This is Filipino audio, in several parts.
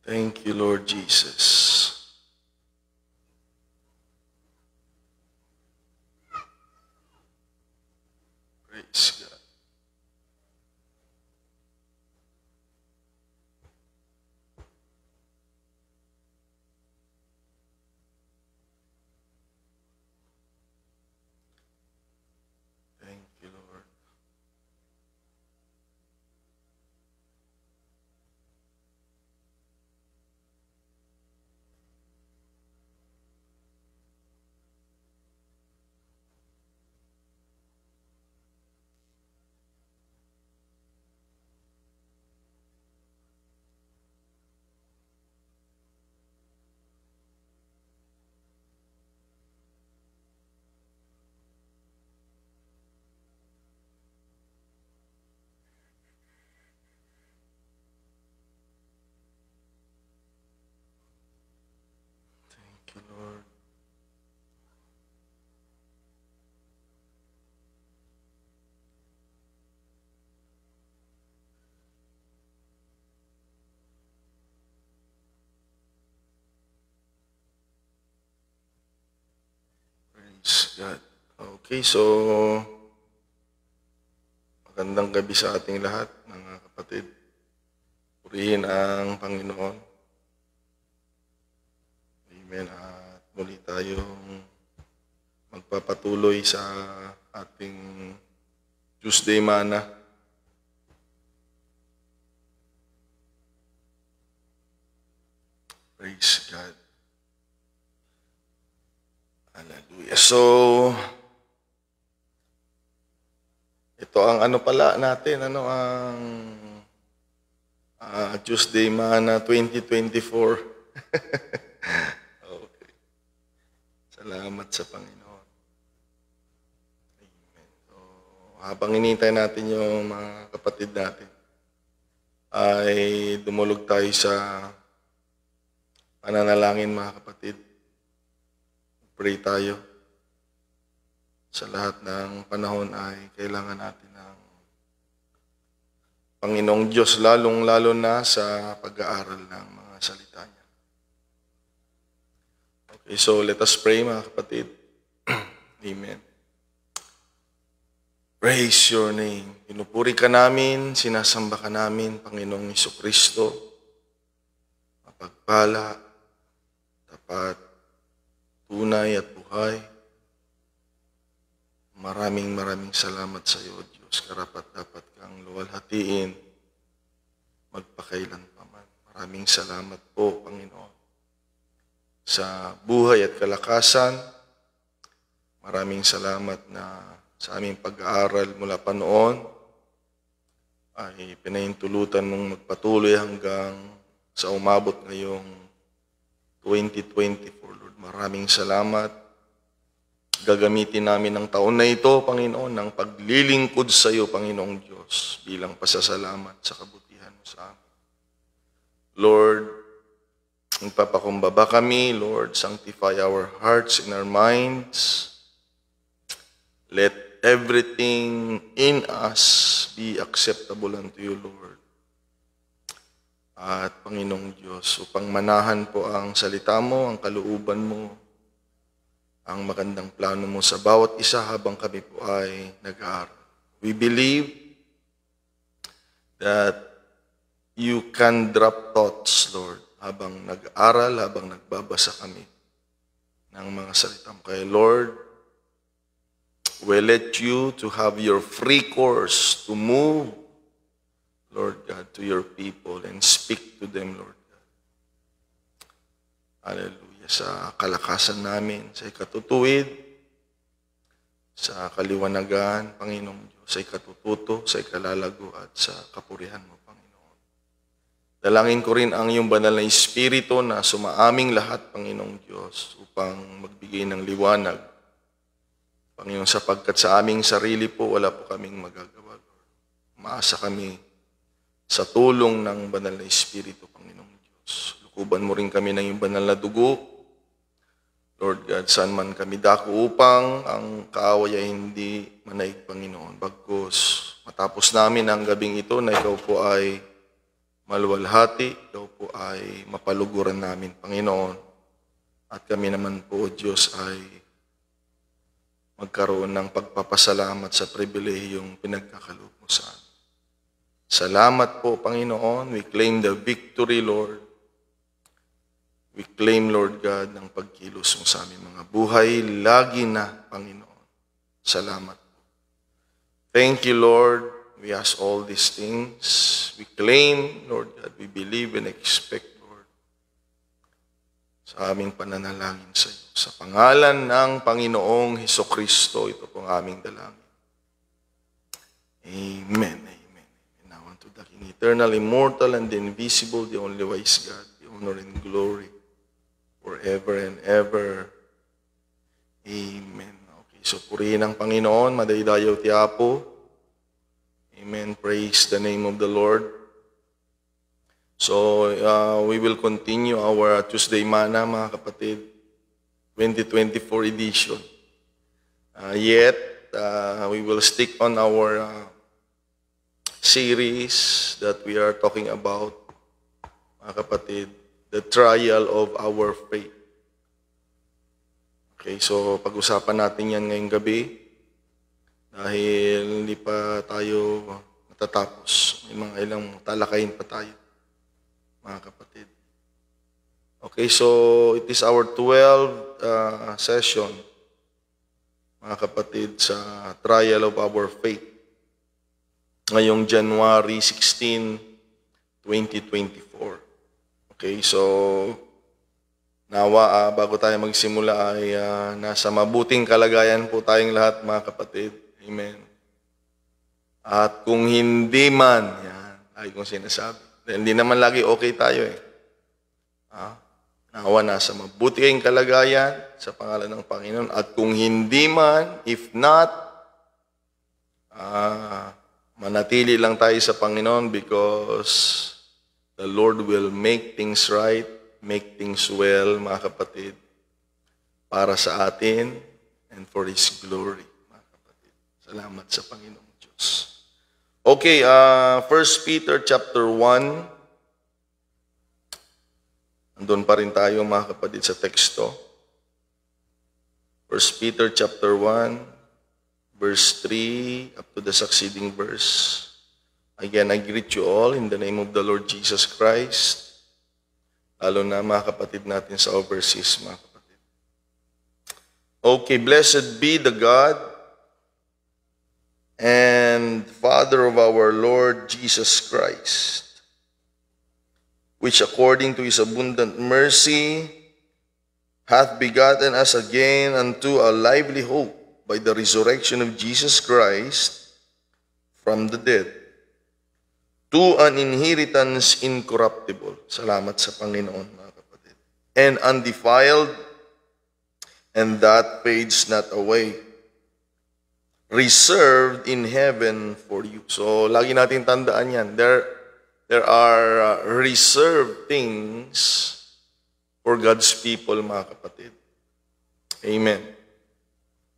Thank you, Lord Jesus. Praise God. Thank you, Lord. Thank you, Lord. Praise God. Okay, so magandang gabi sa ating lahat, mga kapatid. Purihin ang Panginoon. Amen. At muli tayong magpapatuloy sa ating Tuesday Mana. Praise God. Hallelujah. So, ito ang ano pala natin, ang Tuesday Mana 2024. Okay. Salamat sa Panginoon. Amen. So, habang hinihintay natin yung mga kapatid natin, ay dumulog tayo sa pananalangin, mga kapatid. Pray tayo. Sa lahat ng panahon ay kailangan natin ng Panginoong Diyos, lalong-lalo na sa pag-aaral ng mga salita niya. Okay, so let us pray, mga kapatid. Amen. Praise your name. Pinupuri ka namin, sinasamba ka namin, Panginoong Jesucristo. Mapagpala, tapat, tunay at buhay. Maraming salamat sa iyo, Diyos. Karapat-dapat kang luwalhatiin, magpakailan pa man. Maraming salamat po, Panginoon, sa buhay at kalakasan. Maraming salamat na sa aming pag-aaral mula pa noon ay pinahintulutan mong magpatuloy hanggang sa umabot ngayong 2024, Lord. Maraming salamat. Gagamitin namin ang taon na ito, Panginoon, ng paglilingkod sa iyo, Panginoong Diyos, bilang pasasalamat sa kabutihan mo sa amin. Lord, magpapakumbaba kami, Lord, sanctify our hearts and our minds. Let everything in us be acceptable unto you, Lord. At Panginoong Diyos, upang manahan po ang salita mo, ang kalooban mo, ang magandang plano mo sa bawat isa habang kami po ay nag-aaral. We believe that you can drop thoughts, Lord, habang nag-aaral, habang nagbabasa kami ng mga salita mo. Kaya, Lord, we let you to have your free course to move, Lord God, to your people and speak to them, Lord God. Hallelujah. Sa kalakasan namin, sa ikatutuwid, sa kaliwanagan, Panginoong Diyos, sa ikatututo, sa ikalalago, at sa kapurihan mo, Panginoon. Dalangin ko rin ang iyong banal na Espiritu na sumaaming lahat, Panginoong Diyos, upang magbigay ng liwanag. Panginoon, sapagkat sa aming sarili po, wala po kaming magagawa, Lord. Umaasa kami sa tulong ng banal na Espiritu, Panginoong Diyos. Lukuban mo rin kami ng iyong banal na dugo, Lord God, saan man kami dako upang ang kaaway ay hindi manaig, Panginoon. Bagkus, matapos namin ang gabing ito na ikaw po ay maluwalhati, ikaw po ay mapaluguran namin, Panginoon. At kami naman po, Diyos, ay magkaroon ng pagpapasalamat sa pribilehiyong pinagkakaloob mo sa amin. Salamat po, Panginoon. We claim the victory, Lord. We claim, Lord God, ng pagkilos mo sa aming mga buhay. Lagi na, Panginoon. Salamat po. Thank you, Lord. We ask all these things. We claim, Lord God, we believe and expect, Lord, sa aming pananalangin sa iyo. Sa pangalan ng Panginoong Hesukristo, ito pong aming dalangin. Amen. Amen. Now unto the King, eternal, immortal, and invisible, the only wise God, the honor and glory forever and ever. Amen. Okay, so purihin ang Panginoon, madaydayaw ti Apo. Amen. Praise the name of the Lord. So, we will continue our Tuesday Mana, mga kapatid, 2024 edition. Yet, we will stick on our series that we are talking about, mga kapatid, the trial of our faith. Okay, so pag-usapan natin yan ngayong gabi dahil hindi pa tayo matatapos. May mga ilang talakayin pa tayo, mga kapatid. Okay, so it is our 12th session, mga kapatid, sa trial of our faith. Ngayong January 16, 2024. Okay, so nawa, bago tayo magsimula ay nasa mabuting kalagayan po tayong lahat, mga kapatid. Amen. At kung hindi man, yan, ay kung sinasabi, hindi naman lagi okay tayo eh. Nawa, nasa mabuti kayong kalagayan sa pangalan ng Panginoon. At kung hindi man, if not, manatili lang tayo sa Panginoon because the Lord will make things right, make things well, mga kapatid, para sa atin and for His glory, mga kapatid. Salamat sa Panginoong Diyos. Okay, 1 Peter chapter 1. Andun pa rin tayo, mga kapatid, sa teksto. 1 Peter chapter 1, verse 3, up to the succeeding verse. Again, I greet you all in the name of the Lord Jesus Christ. Lalo na mga kapatid natin sa overseas, mga kapatid. Okay, blessed be the God and Father of our Lord Jesus Christ, which according to His abundant mercy hath begotten us again unto a lively hope by the resurrection of Jesus Christ from the dead, to an inheritance incorruptible. Salamat sa Panginoon, mga kapatid. And undefiled, and that fades not away, reserved in heaven for you. So, lagi natin tandaan yan. There are reserved things for God's people, mga kapatid. Amen.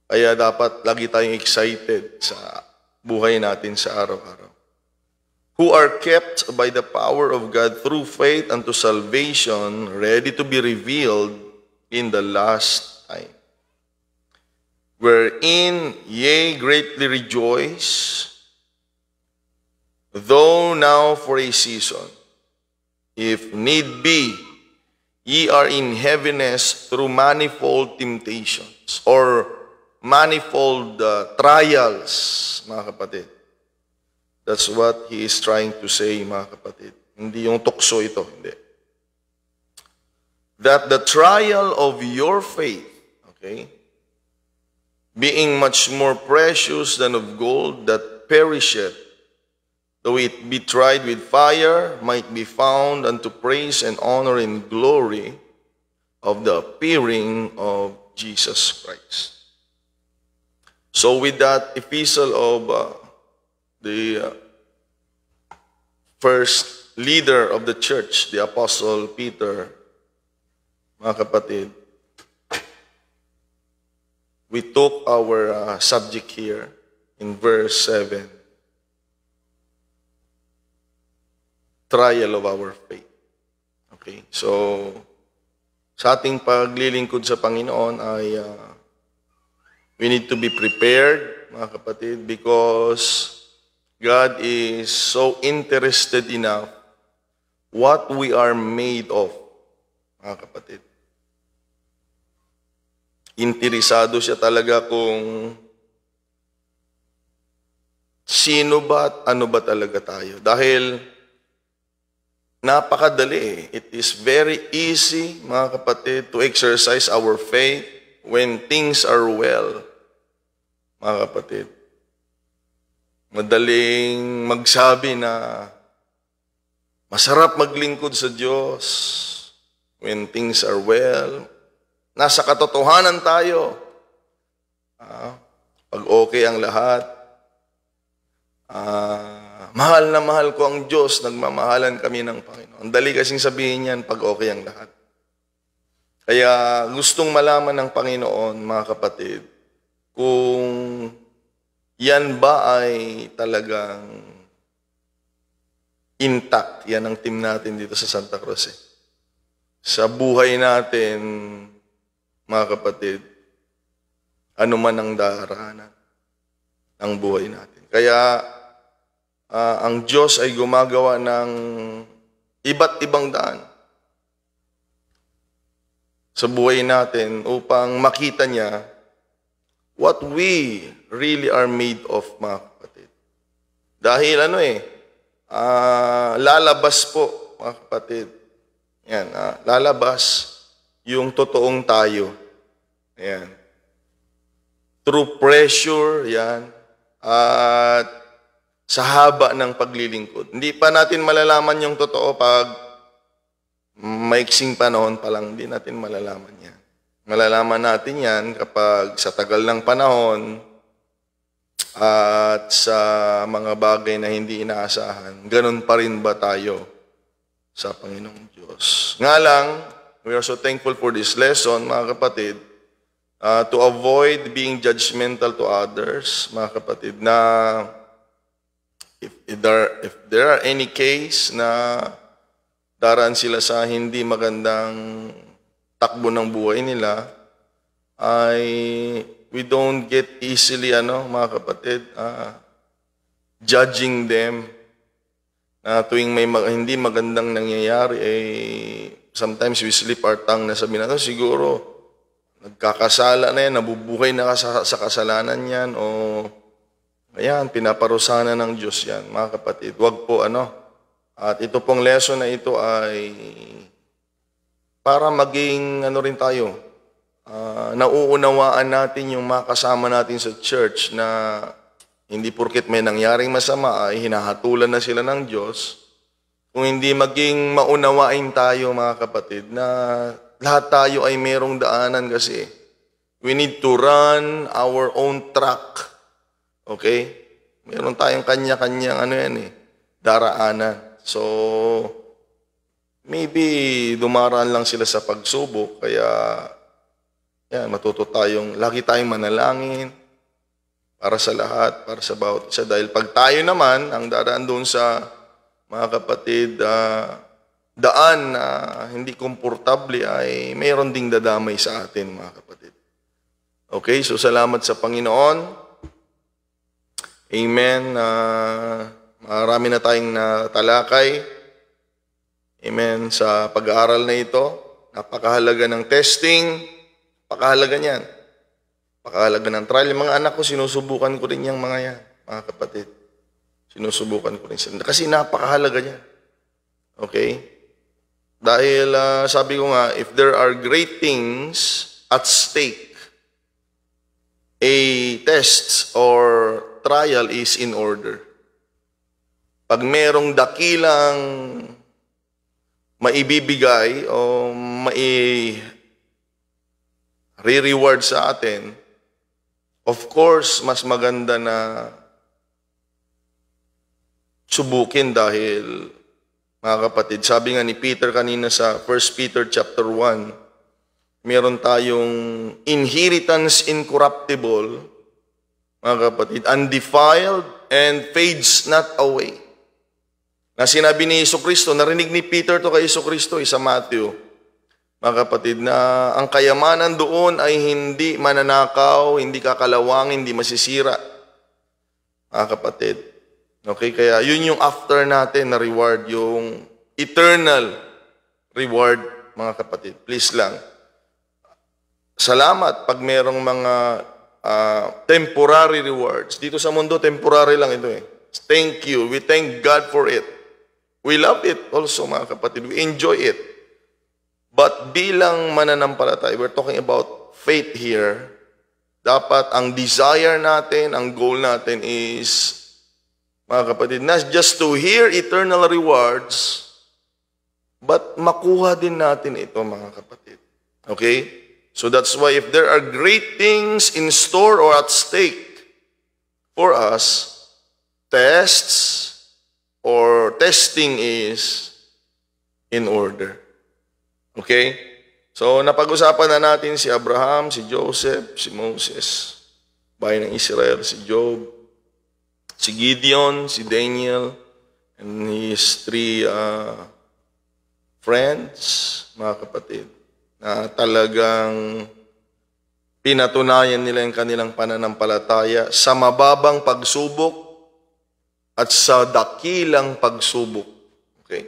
Kaya dapat lagi tayong excited sa buhay natin sa araw-araw. Who are kept by the power of God through faith unto salvation, ready to be revealed in the last time. Wherein ye greatly rejoice, though now for a season, if need be, ye are in heaviness through manifold temptations, or manifold trials, mga kapatid. That's what he is trying to say, mga kapatid. Hindi yung tukso ito, hindi. That the trial of your faith, okay, being much more precious than of gold that perisheth, though it be tried with fire, might be found unto praise and honor and glory of the appearing of Jesus Christ. So with that epistle of the first leader of the church, the Apostle Peter, mga kapatid, we took our subject here in verse 7. trial of our faith. Okay? So, sa ating paglilingkod sa Panginoon ay we need to be prepared, mga kapatid, because God is so interested enough what we are made of, mga kapatid. Interesado siya talaga kung sino ba at ano ba talaga tayo. Dahil napakadali. It is very easy, mga kapatid, to exercise our faith when things are well. Mga kapatid, madaling magsabi na masarap maglingkod sa Diyos when things are well. Nasa katotohanan tayo. Pag okay ang lahat, mahal na mahal ko ang Diyos, nagmamahalan kami ng Panginoon. Ang dali kasing sabihin yan pag okay ang lahat. Kaya gustong malaman ng Panginoon, mga kapatid, kung yan ba ay talagang intact. Yan ang team natin dito sa Santa Cruz. Sa buhay natin, mga kapatid, ano man ang daraanan ng buhay natin. Kaya, ang Diyos ay gumagawa ng iba't ibang daan sa buhay natin upang makita niya what we really are made of, mga kapatid. Dahil lalabas po, mga kapatid. Yan, lalabas yung totoong tayo. Ayan. Through pressure, yan. At sa haba ng paglilingkod. Hindi pa natin malalaman yung totoo pag maiksing panahon pa lang, hindi natin malalaman yan. Malalaman natin yan kapag sa tagal ng panahon at sa mga bagay na hindi inaasahan, ganun pa rin ba tayo sa Panginoong Diyos? Nga lang, we are so thankful for this lesson, mga kapatid, to avoid being judgmental to others, mga kapatid, na if there are any case na daraan sila sa hindi magandang takbo ng buhay nila, ay we don't get easily, mga kapatid, judging them. Tuwing may hindi magandang nangyayari, sometimes we slip our tongue na sabihin natin, siguro, nagkakasala na yan, nabubuhay na sa kasalanan yan, o ayan, pinaparusahan ng Diyos yan, mga kapatid. Huwag po, At ito pong lesson na ito ay para maging, rin tayo, nauunawaan natin yung makasama natin sa church na hindi porket may nangyaring masama ay hinahatulan na sila ng Diyos. Kung hindi maging maunawain tayo, mga kapatid, na lahat tayo ay merong daanan kasi. We need to run our own track. Okay? Meron tayong kanya-kanyang daraanan. So, maybe dumaraan lang sila sa pagsubok, kaya yan, matuto tayong, lagi tayong manalangin para sa lahat, para sa bawat isa. Dahil pag tayo naman, ang daraan doon sa mga kapatid, daan na hindi komportable ay mayroon ding dadamay sa atin, mga kapatid. Okay, so salamat sa Panginoon. Amen. Marami na tayong natalakay. Amen. Sa pag-aaral na ito, napakahalaga ng testing, napakahalaga niyan. Napakahalaga ng trial. Yung mga anak ko, sinusubukan ko rin yung mga yan, mga kapatid. Sinusubukan ko rin sila. Kasi napakahalaga niyan. Okay? Dahil sabi ko nga, if there are great things at stake, a test or trial is in order. Pag merong dakilang maibibigay o mai-reward sa atin, of course, mas maganda na subukin dahil, mga kapatid, sabi nga ni Peter kanina sa 1 Peter chapter 1, meron tayong inheritance incorruptible, mga kapatid, undefiled and fades not away. Na sinabi ni Jesucristo, narinig ni Peter to kay Jesucristo sa Matthew, mga kapatid, na ang kayamanan doon ay hindi mananakaw, hindi kakalawang, hindi masisira. Mga kapatid. Okay, kaya yun yung after natin na reward, yung eternal reward, mga kapatid. Please lang. Salamat pag merong mga temporary rewards. Dito sa mundo, temporary lang ito eh. Thank you. We thank God for it. We love it also, mga kapatid. We enjoy it. But bilang mananampalataya, we're talking about faith here. Dapat ang desire natin, ang goal natin is, mga kapatid, not just to hear eternal rewards, but makuha din natin ito, mga kapatid. Okay? So that's why if there are great things in store or at stake for us, tests or testing is in order. Okay? So napag-usapan na natin si Abraham, si Joseph, si Moses, bayan ng Israel, si Job, si Gideon, si Daniel, and his three friends, mga kapatid, na talagang pinatunayan nila yung kanilang pananampalataya sa mababang pagsubok at sa dakilang pagsubok. Okay?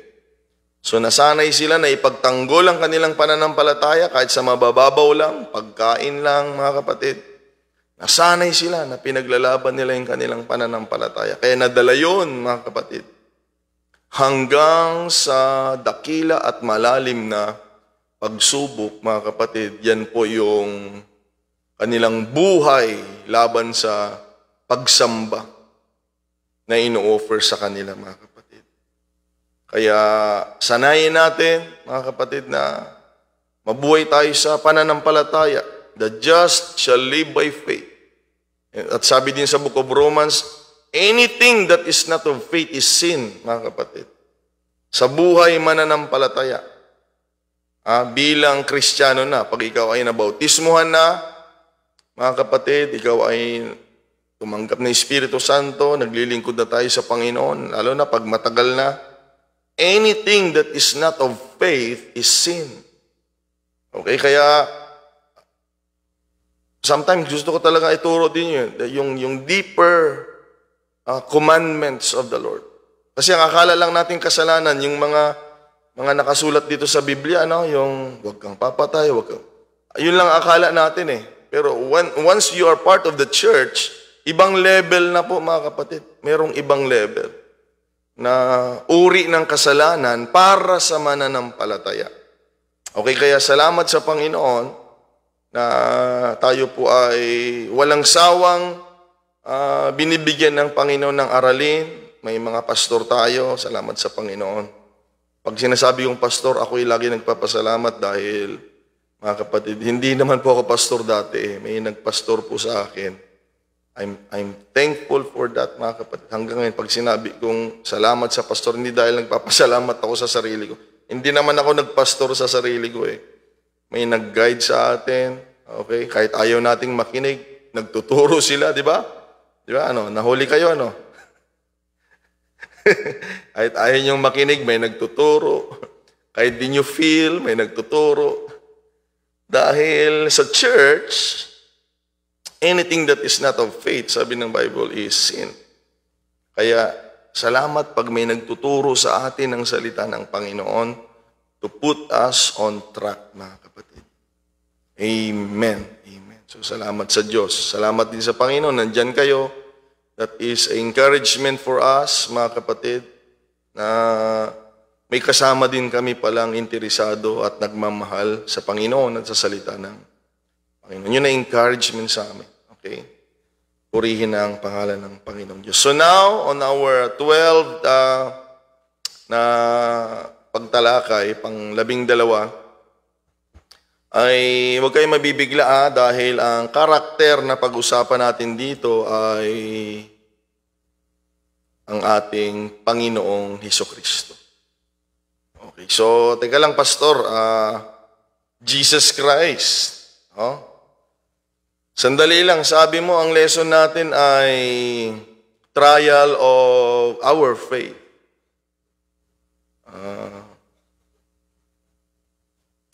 So nasanay sila na ipagtanggol ang kanilang pananampalataya kahit sa mabababaw lang, pagkain lang, mga kapatid. Nasanay sila na pinaglalaban nila yung kanilang pananampalataya. Kaya nadala yun, mga kapatid, hanggang sa dakila at malalim na pagsubok, mga kapatid. Yan po yung kanilang buhay laban sa pagsamba na ino-offer sa kanila, mga kapatid. Kaya sanayin natin, mga kapatid, na mabuhay tayo sa pananampalataya. The just shall live by faith. At sabi din sa Book of Romans, anything that is not of faith is sin, mga kapatid. Sa buhay mananampalataya. Bilang Kristiyano na, pag ikaw ay nabautismuhan na, mga kapatid, ikaw ay tumanggap ng Espiritu Santo, naglilingkod na tayo sa Panginoon, lalo na pag matagal na, anything that is not of faith is sin. Okay, kaya sometimes gusto ko talaga ituro din yun, yung deeper commandments of the Lord. Kasi ang akala lang natin kasalanan, yung mga nakasulat dito sa Biblia, yung huwag kang papatay, yun lang akala natin eh. Pero once you are part of the church, ibang level na po, mga kapatid. Merong ibang level na uri ng kasalanan para sa mananampalataya. Okay, kaya salamat sa Panginoon na tayo po ay walang sawang binibigyan ng Panginoon ng aralin. May mga pastor tayo, salamat sa Panginoon. Pag sinasabi yung pastor, ako'y lagi nagpapasalamat dahil, mga kapatid, hindi naman po ako pastor dati eh. May nagpastor po sa akin. I'm thankful for that, mga kapatid. Hanggang ngayon, pag sinabi kong salamat sa pastor, hindi dahil nagpapasalamat ako sa sarili ko. Hindi naman ako nagpastor sa sarili ko eh. May nag-guide sa atin, okay? Kahit ayaw nating makinig, nagtuturo sila, di ba? Di ba? Nahuli kayo, Kahit ayaw niyong makinig, may nagtuturo. Kahit di niyo feel, may nagtuturo. Dahil sa church, anything that is not of faith, sabi ng Bible, is sin. Kaya, salamat pag may nagtuturo sa atin ng salita ng Panginoon to put us on track, mga kapatid. Amen. Amen. So, salamat sa Diyos. Salamat din sa Panginoon. Nandyan kayo. That is encouragement for us, mga kapatid, na may kasama din kami palang interesado at nagmamahal sa Panginoon at sa salita ng Panginoon. Yun na encouragement sa amin. Okay? Purihin na ang pangalan ng Panginoon Diyos. So now, on our 12 na pagtalakay, pang-12, ay huwag kayong mabibigla dahil ang karakter na pag-usapan natin dito ay ang ating Panginoong Hesukristo. Okay, so teka lang, Pastor, Jesus Christ. Sandali lang, sabi mo ang lesson natin ay trial of our faith.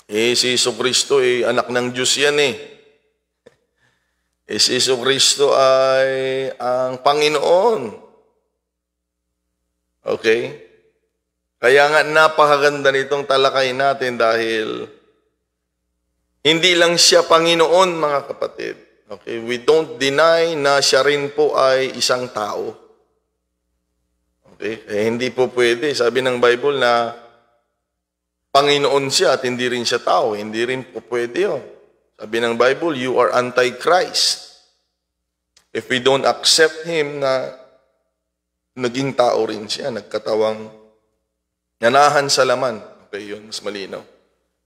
Si Jesucristo anak ng Diyos yan si Jesucristo ay ang Panginoon. Okay? Kaya nga napakaganda nitong talakay natin dahil hindi lang siya Panginoon, mga kapatid. Okay? We don't deny na siya rin po ay isang tao. Okay? Hindi po pwede. Sabi ng Bible na Panginoon siya at hindi rin siya tao. Hindi rin po pwede yun. Sabi ng Bible, you are anti-Christ. If we don't accept Him na naging tao rin siya, nagkatawang nanahan sa laman. Okay, yun, mas malinaw.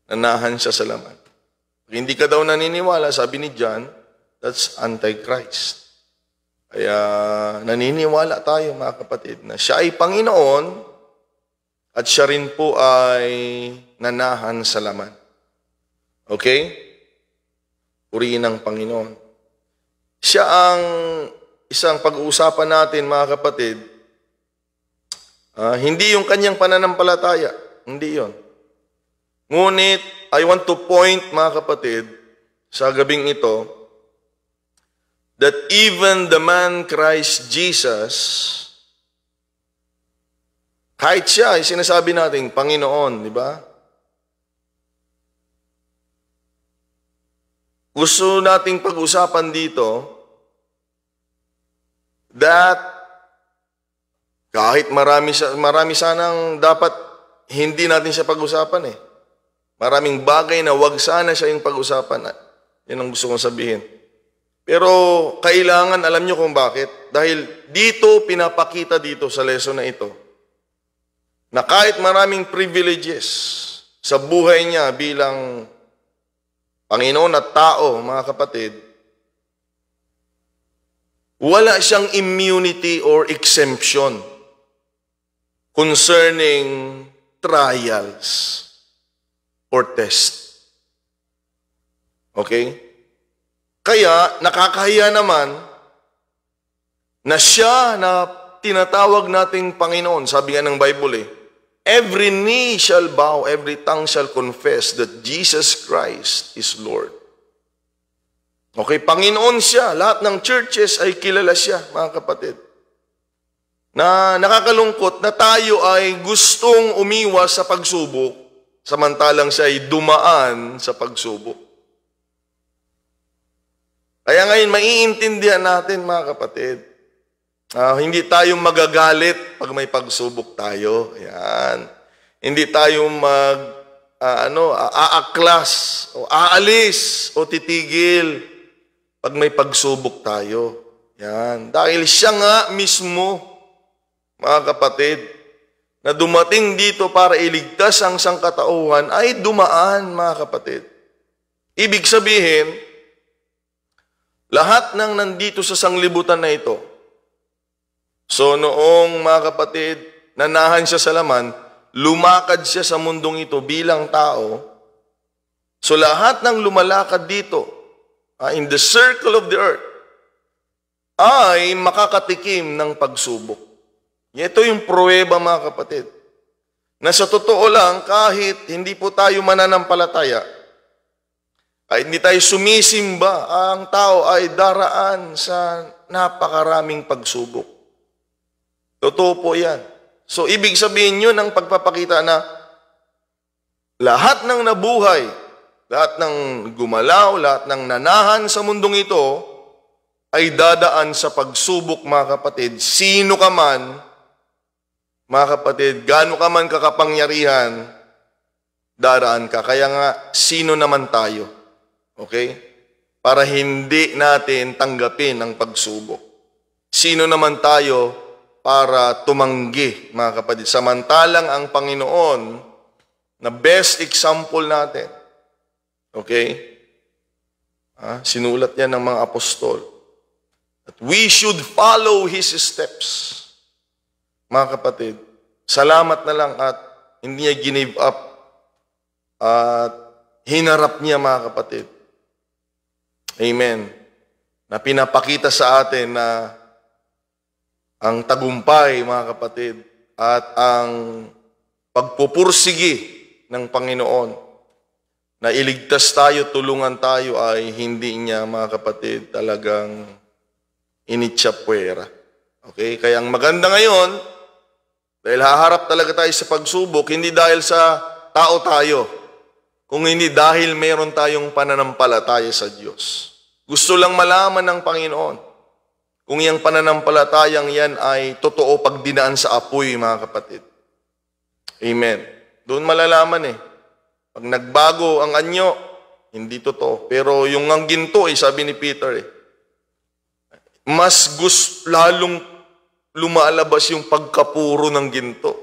Nanahan siya sa laman. Pag hindi ka daw naniniwala, sabi ni John, that's anti-Christ. Kaya naniniwala tayo, mga kapatid, na siya ay Panginoon at siya rin po ay nanahan sa laman. Okay? Purihin ng Panginoon. Siya ang isang pag-uusapan natin, mga kapatid. Hindi yung kanyang pananampalataya. Hindi yon. Ngunit, I want to point, mga kapatid, sa gabing ito, that even the man Christ Jesus, kahit siya ay sinasabi natin, Panginoon, di ba? Gusto nating pag-usapan dito that kahit marami sanang dapat hindi natin siya pag-usapan Maraming bagay na wag sana siya yung pag-usapan. Yan ang gusto kong sabihin. Pero kailangan, alam nyo kung bakit. Dahil dito, pinapakita dito sa lesson na ito, na kahit maraming privileges sa buhay niya bilang Panginoon at tao, mga kapatid, wala siyang immunity or exemption concerning trials or test. Okay? Kaya, nakakahiya naman na siya na tinatawag nating Panginoon. Sabi nga ng Bible every knee shall bow, every tongue shall confess that Jesus Christ is Lord. Okay, Panginoon siya. Lahat ng churches ay kilala siya, mga kapatid. Na nakakalungkot na tayo ay gustong umiwas sa pagsubok, samantalang siya ay dumaan sa pagsubok. Kaya ngayon, maiintindihan natin, mga kapatid, hindi tayo magagalit pag may pagsubok tayo. Ayan. Hindi tayo aaklas o aalis o titigil pag may pagsubok tayo. Ayan. Dahil siya nga mismo, mga kapatid, na dumating dito para iligtas ang sangkatauhan ay dumaan, mga kapatid. Ibig sabihin, lahat ng nandito sa sanglibutan na ito, so noong, mga kapatid, nanahan siya sa laman, lumakad siya sa mundong ito bilang tao. So lahat ng lumalakad dito, in the circle of the earth, ay makakatikim ng pagsubok. Ito yung pruweba, mga kapatid, na sa totoo lang, kahit hindi po tayo mananampalataya, kahit hindi tayo sumisimba, ang tao ay daraan sa napakaraming pagsubok. Totoo po yan. So, ibig sabihin nyo ng pagpapakita na lahat ng nabuhay, lahat ng gumalaw, lahat ng nanahan sa mundong ito, ay dadaan sa pagsubok, mga kapatid. Sino ka man, mga kapatid, gaano ka man kakapangyarihan, daraan ka. Kaya nga, sino naman tayo? Okay? Para hindi natin tanggapin ang pagsubok. Sino naman tayo para tumanggi, mga kapatid. Samantalang ang Panginoon, na best example natin, okay? Sinulat yan ng mga apostol. That we should follow His steps. Mga kapatid, salamat na lang at hindi niya give up at hinarap niya, mga kapatid. Amen. Na pinapakita sa atin na ang tagumpay, mga kapatid, at ang pagpupursigi ng Panginoon na iligtas tayo, tulungan tayo ay hindi niya, mga kapatid, talagang initsapwera. Okay? Kaya ang maganda ngayon, dahil haharap talaga tayo sa pagsubok, hindi dahil sa tao tayo, kung hindi dahil meron tayong pananampalataya sa Diyos. Gusto lang malaman ng Panginoon kung yung pananampalatayang yan ay totoo pag dinaan sa apoy, mga kapatid. Amen. Doon malalaman eh. Pag nagbago ang anyo, hindi totoo. Pero yung ang ginto, sabi ni Peter, mas lalong lumalabas yung pagkapuro ng ginto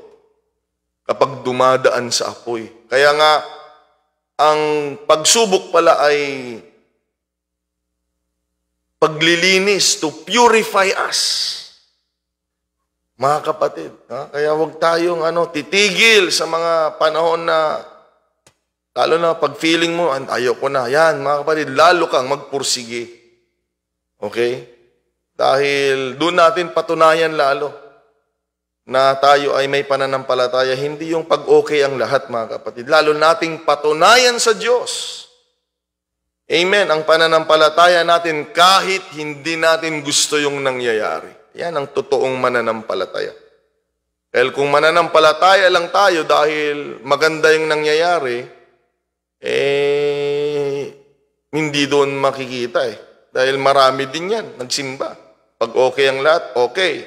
kapag dumadaan sa apoy. Kaya nga, ang pagsubok pala ay paglilinis to purify us. Mga kapatid, kaya huwag tayong titigil sa mga panahon na lalo na pag feeling mo, ayoko na. Yan, mga kapatid, lalo kang magpursige. Okay? Dahil doon natin patunayan lalo na tayo ay may pananampalataya. Hindi yung pag-okay ang lahat, mga kapatid. Lalo nating patunayan sa Diyos. Amen. Ang pananampalataya natin kahit hindi natin gusto yung nangyayari. Yan ang totoong mananampalataya. Dahil kung mananampalataya lang tayo dahil maganda yung nangyayari, hindi doon makikita Dahil marami din yan, nagsimba. Pag okay ang lahat, okay.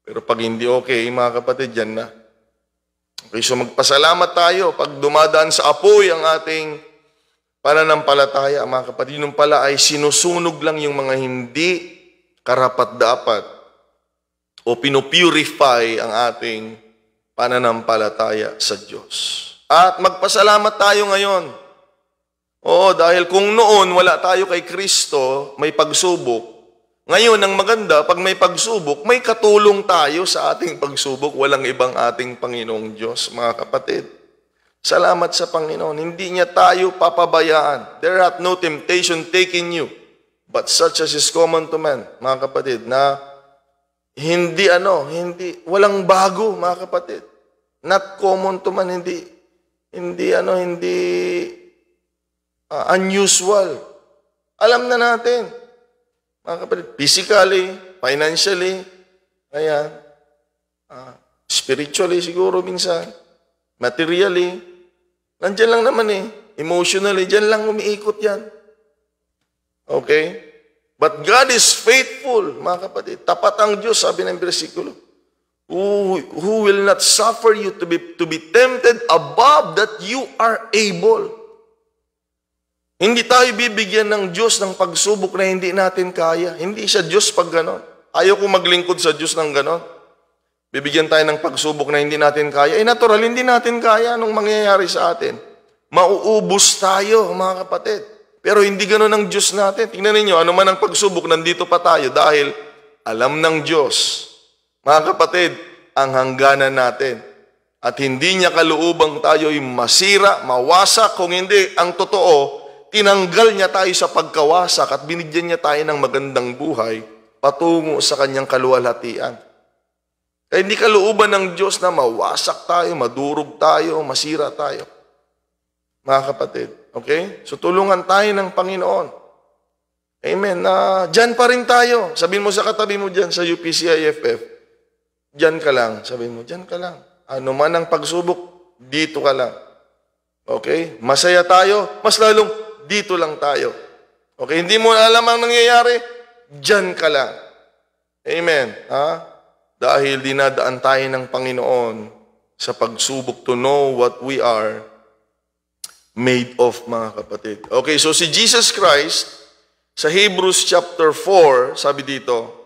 Pero pag hindi okay, mga kapatid, yan na. Okay, so magpasalamat tayo pag dumadaan sa apoy ang ating pananampalataya, mga kapatid. Yun pala ay sinusunog lang yung mga hindi karapat-dapat o pinupurify ang ating pananampalataya sa Diyos. At magpasalamat tayo ngayon. Oo, dahil kung noon wala tayo kay Kristo, may pagsubok. Ngayon, ang maganda, pag may pagsubok, may katulong tayo sa ating pagsubok. Walang ibang ating Panginoong Diyos, mga kapatid. Salamat sa Panginoon. Hindi niya tayo papabayaan. There hath no temptation taken you, but such as is common to man, mga kapatid, na walang bago, mga kapatid. Not common to man, hindi unusual. Alam na natin, mga kapatid, physically, financially, spiritually siguro minsan, materially, nandyan lang naman emotionally, dyan lang umiikot yan. Okay? But God is faithful, mga kapatid. Tapat ang Diyos, sabi ng bersikulo. Who will not suffer you to be tempted above that you are able. Hindi tayo bibigyan ng Diyos ng pagsubok na hindi natin kaya. Hindi siya Diyos pag ganon. Ayaw ko maglingkod sa Diyos ng ganon. Bibigyan tayo ng pagsubok na hindi natin kaya. Natural, hindi natin kaya nung mangyayari sa atin. Mauubos tayo, mga kapatid. Pero hindi ganon ang Diyos natin. Tingnan ninyo, ano man ang pagsubok, nandito pa tayo dahil alam ng Diyos. Mga kapatid, ang hangganan natin. At hindi niya kaluubang tayo'y masira, mawasak. Kung hindi, ang totoo, tinanggal niya tayo sa pagkawasak at binigyan niya tayo ng magandang buhay patungo sa kanyang kaluwalhatian. Kaya hindi kaluuban ng Diyos na mawasak tayo, madurog tayo, masira tayo. Mga kapatid, okay? So tulungan tayo ng Panginoon. Amen. Diyan pa rin tayo. Sabihin mo sa katabi mo dyan sa UPCIFF, diyan ka lang. Sabihin mo, diyan ka lang. Ano man ang pagsubok, dito ka lang. Okay? Masaya tayo, mas lalong dito lang tayo. Okay? Hindi mo alam ang nangyayari, diyan ka lang. Amen. Dahil dinadaan tayo ng Panginoon sa pagsubok to know what we are made of, mga kapatid. Okay, so si Jesus Christ, sa Hebrews chapter 4, sabi dito,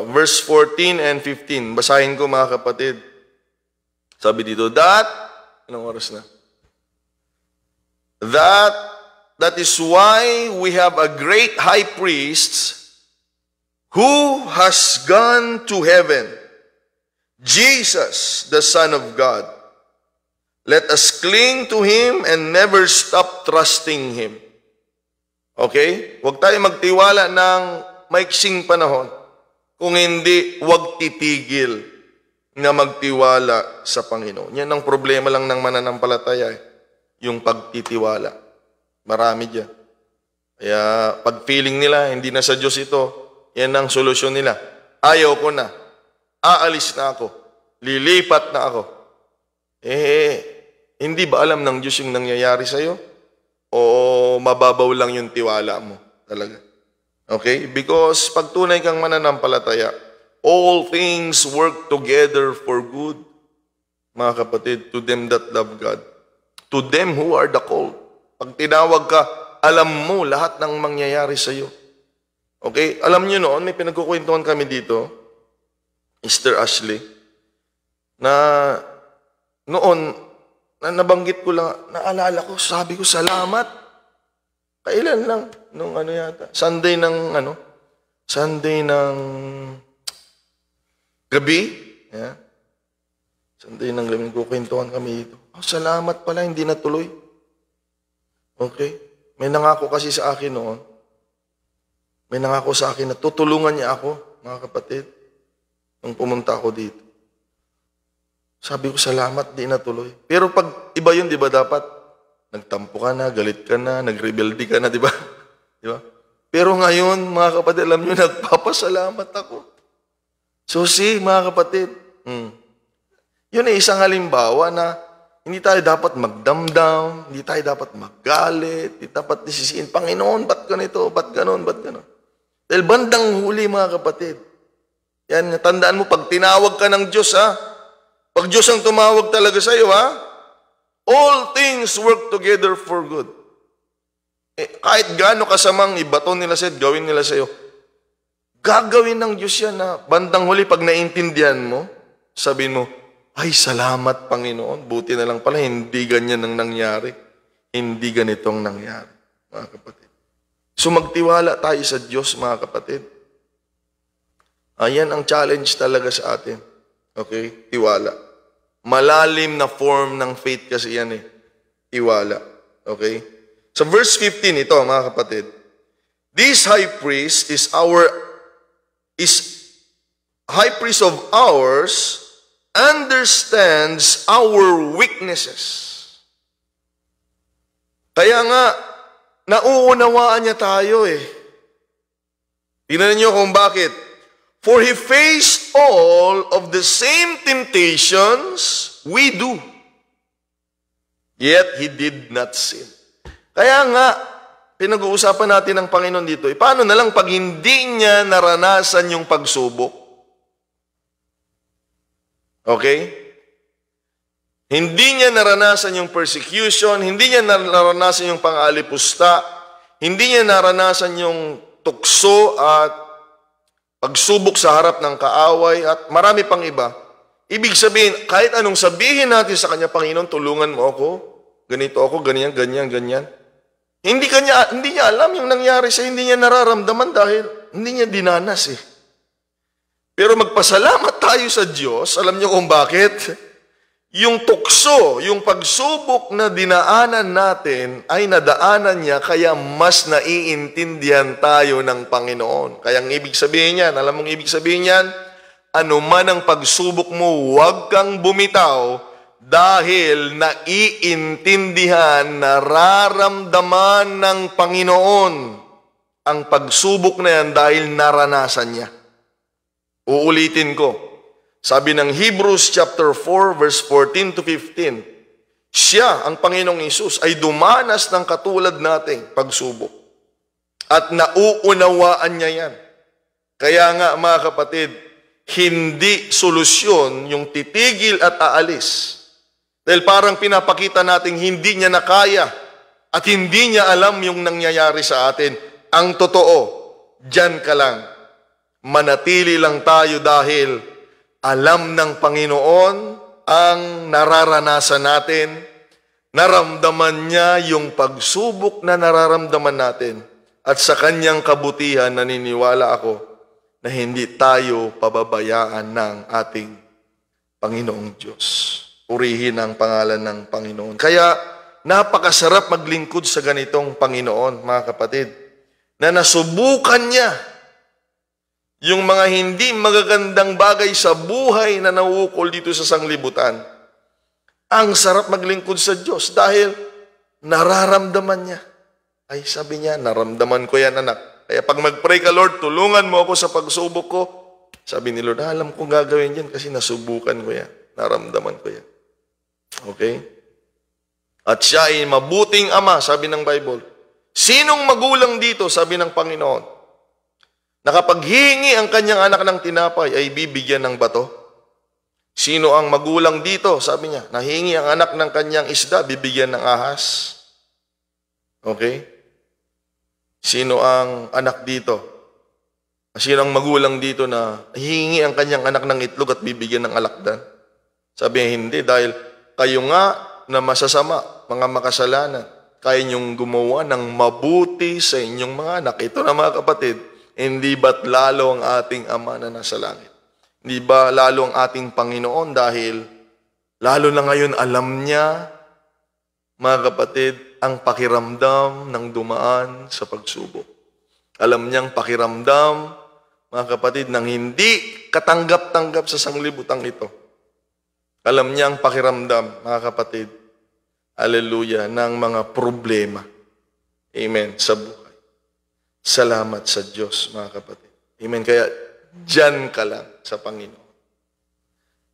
verse 14 and 15. Basahin ko, mga kapatid. Sabi dito, anong oras na? That is why we have a great high priest who has gone to heaven, Jesus, the Son of God. Let us cling to Him and never stop trusting Him. Okay? Huwag tayo magtiwala ng maiksing panahon. Kung hindi, huwag titigil. na magtiwala sa Panginoon. Yan ang problema lang ng mananampalataya, yung pagtitiwala. Marami dyan. Kaya pag feeling nila, hindi na sa Diyos ito, yan ang solusyon nila. Ayaw ko na. Aalis na ako. Lilipat na ako. Hindi ba alam ng Diyos yung nangyayari sa'yo? O mababaw lang yung tiwala mo talaga? Okay? Because pag tunay kang mananampalataya, all things work together for good. Mga kapatid, to them that love God. To them who are the called. Pag tinawag ka, alam mo lahat ng mangyayari sa'yo. Okay? Alam nyo noon, may pinagkukwentuhan kami dito, Mr. Ashley, na noon, nabanggit ko lang, naalala ko, sabi ko, salamat. Kailan lang? Nung ano yata? Sunday ng gabi. Yeah. Sunday ng gabi, kukwentuhan kami dito. Oh, salamat pala, hindi natuloy. Okay? May nangako kasi sa akin noon. May nangako sa akin na tutulungan niya ako, mga kapatid, nung pumunta ako dito. Sabi ko, salamat, di natuloy. Pero pag iba yun, di ba dapat? Nagtampo ka na, galit ka na, nagrebelde ka na, di ba? Di ba? Pero ngayon, mga kapatid, alam nyo, nagpapasalamat ako. So see, mga kapatid, yun ay isang halimbawa na hindi tayo dapat magdamdam, hindi tayo dapat maggalit, hindi dapat nisisiin, Panginoon, ba't ganito, ba't ganon, ba't ganon. Dahil bandang huli, mga kapatid, yan, tandaan mo, pag tinawag ka ng Diyos, ha? Pag Diyos ang tumawag talaga sa iyo, ha? All things work together for good. Kahit gaano kasamang ibaton nila sa'yo, gawin nila sa'yo, gagawin ng Diyos yan na bandang huli, pag naintindihan mo, sabihin mo, ay, salamat, Panginoon. Buti na lang pala, hindi ganyan ang nangyari. Hindi ganitong nangyari, mga kapatid. So, magtiwala tayo sa Diyos, mga kapatid. Ayan ang challenge talaga sa atin. Okay? Tiwala. Malalim na form ng faith kasi yan eh. Tiwala. Okay? Sa verse 15 ito, mga kapatid. This high priest is high priest of ours, understands our weaknesses. Kaya nga, nauunawaan niya tayo eh. Tingnan niyo kung bakit. For He faced all of the same temptations we do, yet He did not sin. Kaya nga, pinag-uusapan natin ng Panginoon dito, paano na lang pag hindi niya naranasan yung pagsubok? Okay? Hindi niya naranasan yung persecution, hindi niya naranasan yung pang-alipusta, hindi niya naranasan yung tukso at pagsubok sa harap ng kaaway at marami pang iba. Ibig sabihin, kahit anong sabihin natin sa Kanya, Panginoon, tulungan mo ako, ganito ako, ganyan, ganyan, ganyan. Hindi niya alam yung nangyari sa hindi niya nararamdaman dahil hindi niya dinanas eh. Pero magpasalamat tayo sa Diyos. Alam niyo kung bakit? Yung tukso, yung pagsubok na dinaanan natin ay nadaanan niya kaya mas naiintindihan tayo ng Panginoon. Kaya ang ibig sabihin niyan, alam mong ibig sabihin niyan? Ano man ang pagsubok mo, huwag kang bumitaw dahil naiintindihan, nararamdaman ng Panginoon ang pagsubok na yan dahil naranasan niya. Uulitin ko. Sabi ng Hebrews chapter 4 verse 14 to 15, siya, ang Panginoong Hesus, ay dumanas ng katulad nating pagsubok. At nauunawaan niya yan. Kaya nga, mga kapatid, hindi solusyon yung titigil at aalis. Dahil parang pinapakita nating hindi niya nakaya at hindi niya alam yung nangyayari sa atin. Ang totoo, dyan ka lang. Manatili lang tayo dahil alam ng Panginoon ang nararanasan natin. Naramdaman niya yung pagsubok na nararamdaman natin. At sa kanyang kabutihan, naniniwala ako na hindi tayo pababayaan ng ating Panginoong Diyos. Purihin ang pangalan ng Panginoon. Kaya napakasarap maglingkod sa ganitong Panginoon, mga kapatid, na nasubukan niya yung mga hindi magagandang bagay sa buhay na nauukol dito sa sanglibutan, ang sarap maglingkod sa Diyos dahil nararamdaman niya. Ay, sabi niya, naramdaman ko yan, anak. Kaya pag mag-pray ka, Lord, tulungan mo ako sa pagsubok ko. Sabi ni Lord, alam kong gagawin yan kasi nasubukan ko yan. Naramdaman ko yan. Okay? At siya ay mabuting ama, sabi ng Bible. Sinong magulang dito, sabi ng Panginoon, nakapaghingi ang kanyang anak ng tinapay ay bibigyan ng bato? Sino ang magulang dito, sabi niya, nahingi ang anak ng kanyang isda, bibigyan ng ahas? Okay? Sino ang anak dito? Sino ang magulang dito na hihingi ang kanyang anak ng itlog at bibigyan ng alakdan? Sabi niya, hindi, dahil kayo nga na masasama, mga makasalanan, kaya niyong gumawa ng mabuti sa inyong mga anak. Ito na mga kapatid, hindi ba't lalo ang ating Ama na nasa langit? Hindi ba lalo ang ating Panginoon dahil lalo na ngayon alam niya, mga kapatid, ang pakiramdam ng dumaan sa pagsubok. Alam niyang pakiramdam, mga kapatid, ng hindi katanggap-tanggap sa sanglibutang ito. Alam niyang pakiramdam, mga kapatid, hallelujah, ng mga problema. Amen, sa buhay. Salamat sa Diyos, mga kapatid. Amen, kaya dyan ka lang sa Panginoon.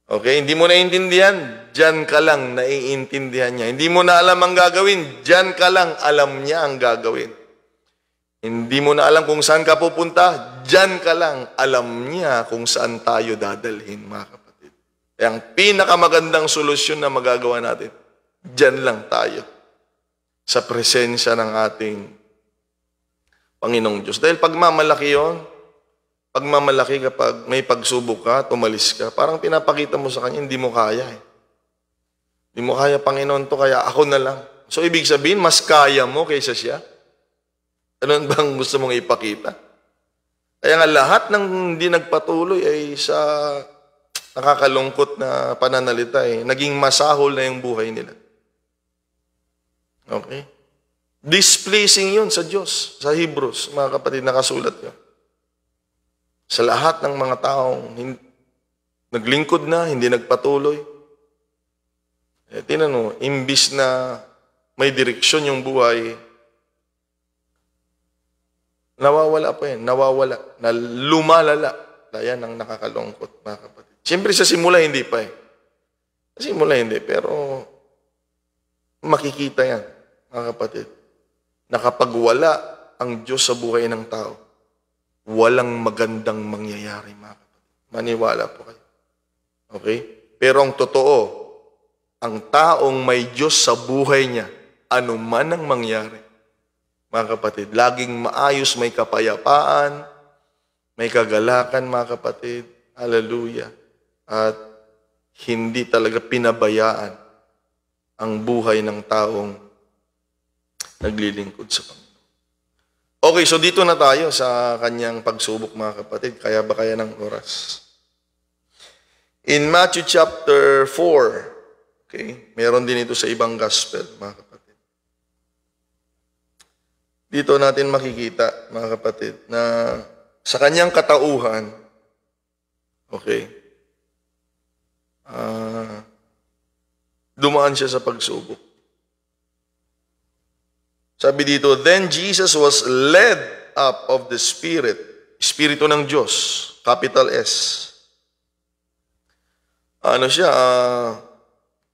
Okay, hindi mo naiintindihan, dyan ka lang naiintindihan niya. Hindi mo na alam ang gagawin, dyan ka lang alam niya ang gagawin. Hindi mo na alam kung saan ka pupunta, dyan ka lang alam niya kung saan tayo dadalhin, mga kapatid. Kaya ang pinakamagandang solusyon na magagawa natin, dyan lang tayo sa presensya ng ating Panginoong Diyos. Dahil pagmamalaki yun, pagmamalaki kapag may pagsubok ka, tumalis ka, parang pinapakita mo sa Kanya, hindi mo kaya eh. Hindi mo kaya, Panginoon, to, kaya ako na lang. So, ibig sabihin, mas kaya mo kaysa siya? Ano bang gusto mong ipakita? Kaya nga lahat ng hindi nagpatuloy ay sa nakakalungkot na pananalita eh. Naging masahol na yung buhay nila. Okay? Displeasing yun sa Diyos, sa Hebrews, mga kapatid, nakasulat yun. Sa lahat ng mga taong naglingkod na, hindi nagpatuloy. Eh, tinan mo, imbis na may direksyon yung buhay, nawawala pa yan, nawawala, na lumalala. Yan ang nakakalungkot, mga kapatid. Siyempre sa simula hindi pa eh. Sa simula hindi, pero makikita yan, mga kapatid. Na kapag wala ang Diyos sa buhay ng tao, walang magandang mangyayari, mga kapatid. Maniwala po kayo. Okay? Pero ang totoo, ang taong may Diyos sa buhay niya, ano man ang mangyari, mga kapatid, laging maayos, may kapayapaan, may kagalakan, mga kapatid. Hallelujah. At hindi talaga pinabayaan ang buhay ng taong naglilingkod sa Panginoon. Okay, so dito na tayo sa kanyang pagsubok, mga kapatid. Kaya ba kaya ng oras? In Matthew chapter 4, okay, meron din ito sa ibang gospel, mga kapatid. Dito natin makikita, mga kapatid, na sa kanyang katauhan, okay, dumaan siya sa pagsubok. Sabi dito, then Jesus was led up of the Spirit, Espiritu ng Diyos, capital S. Ano siya?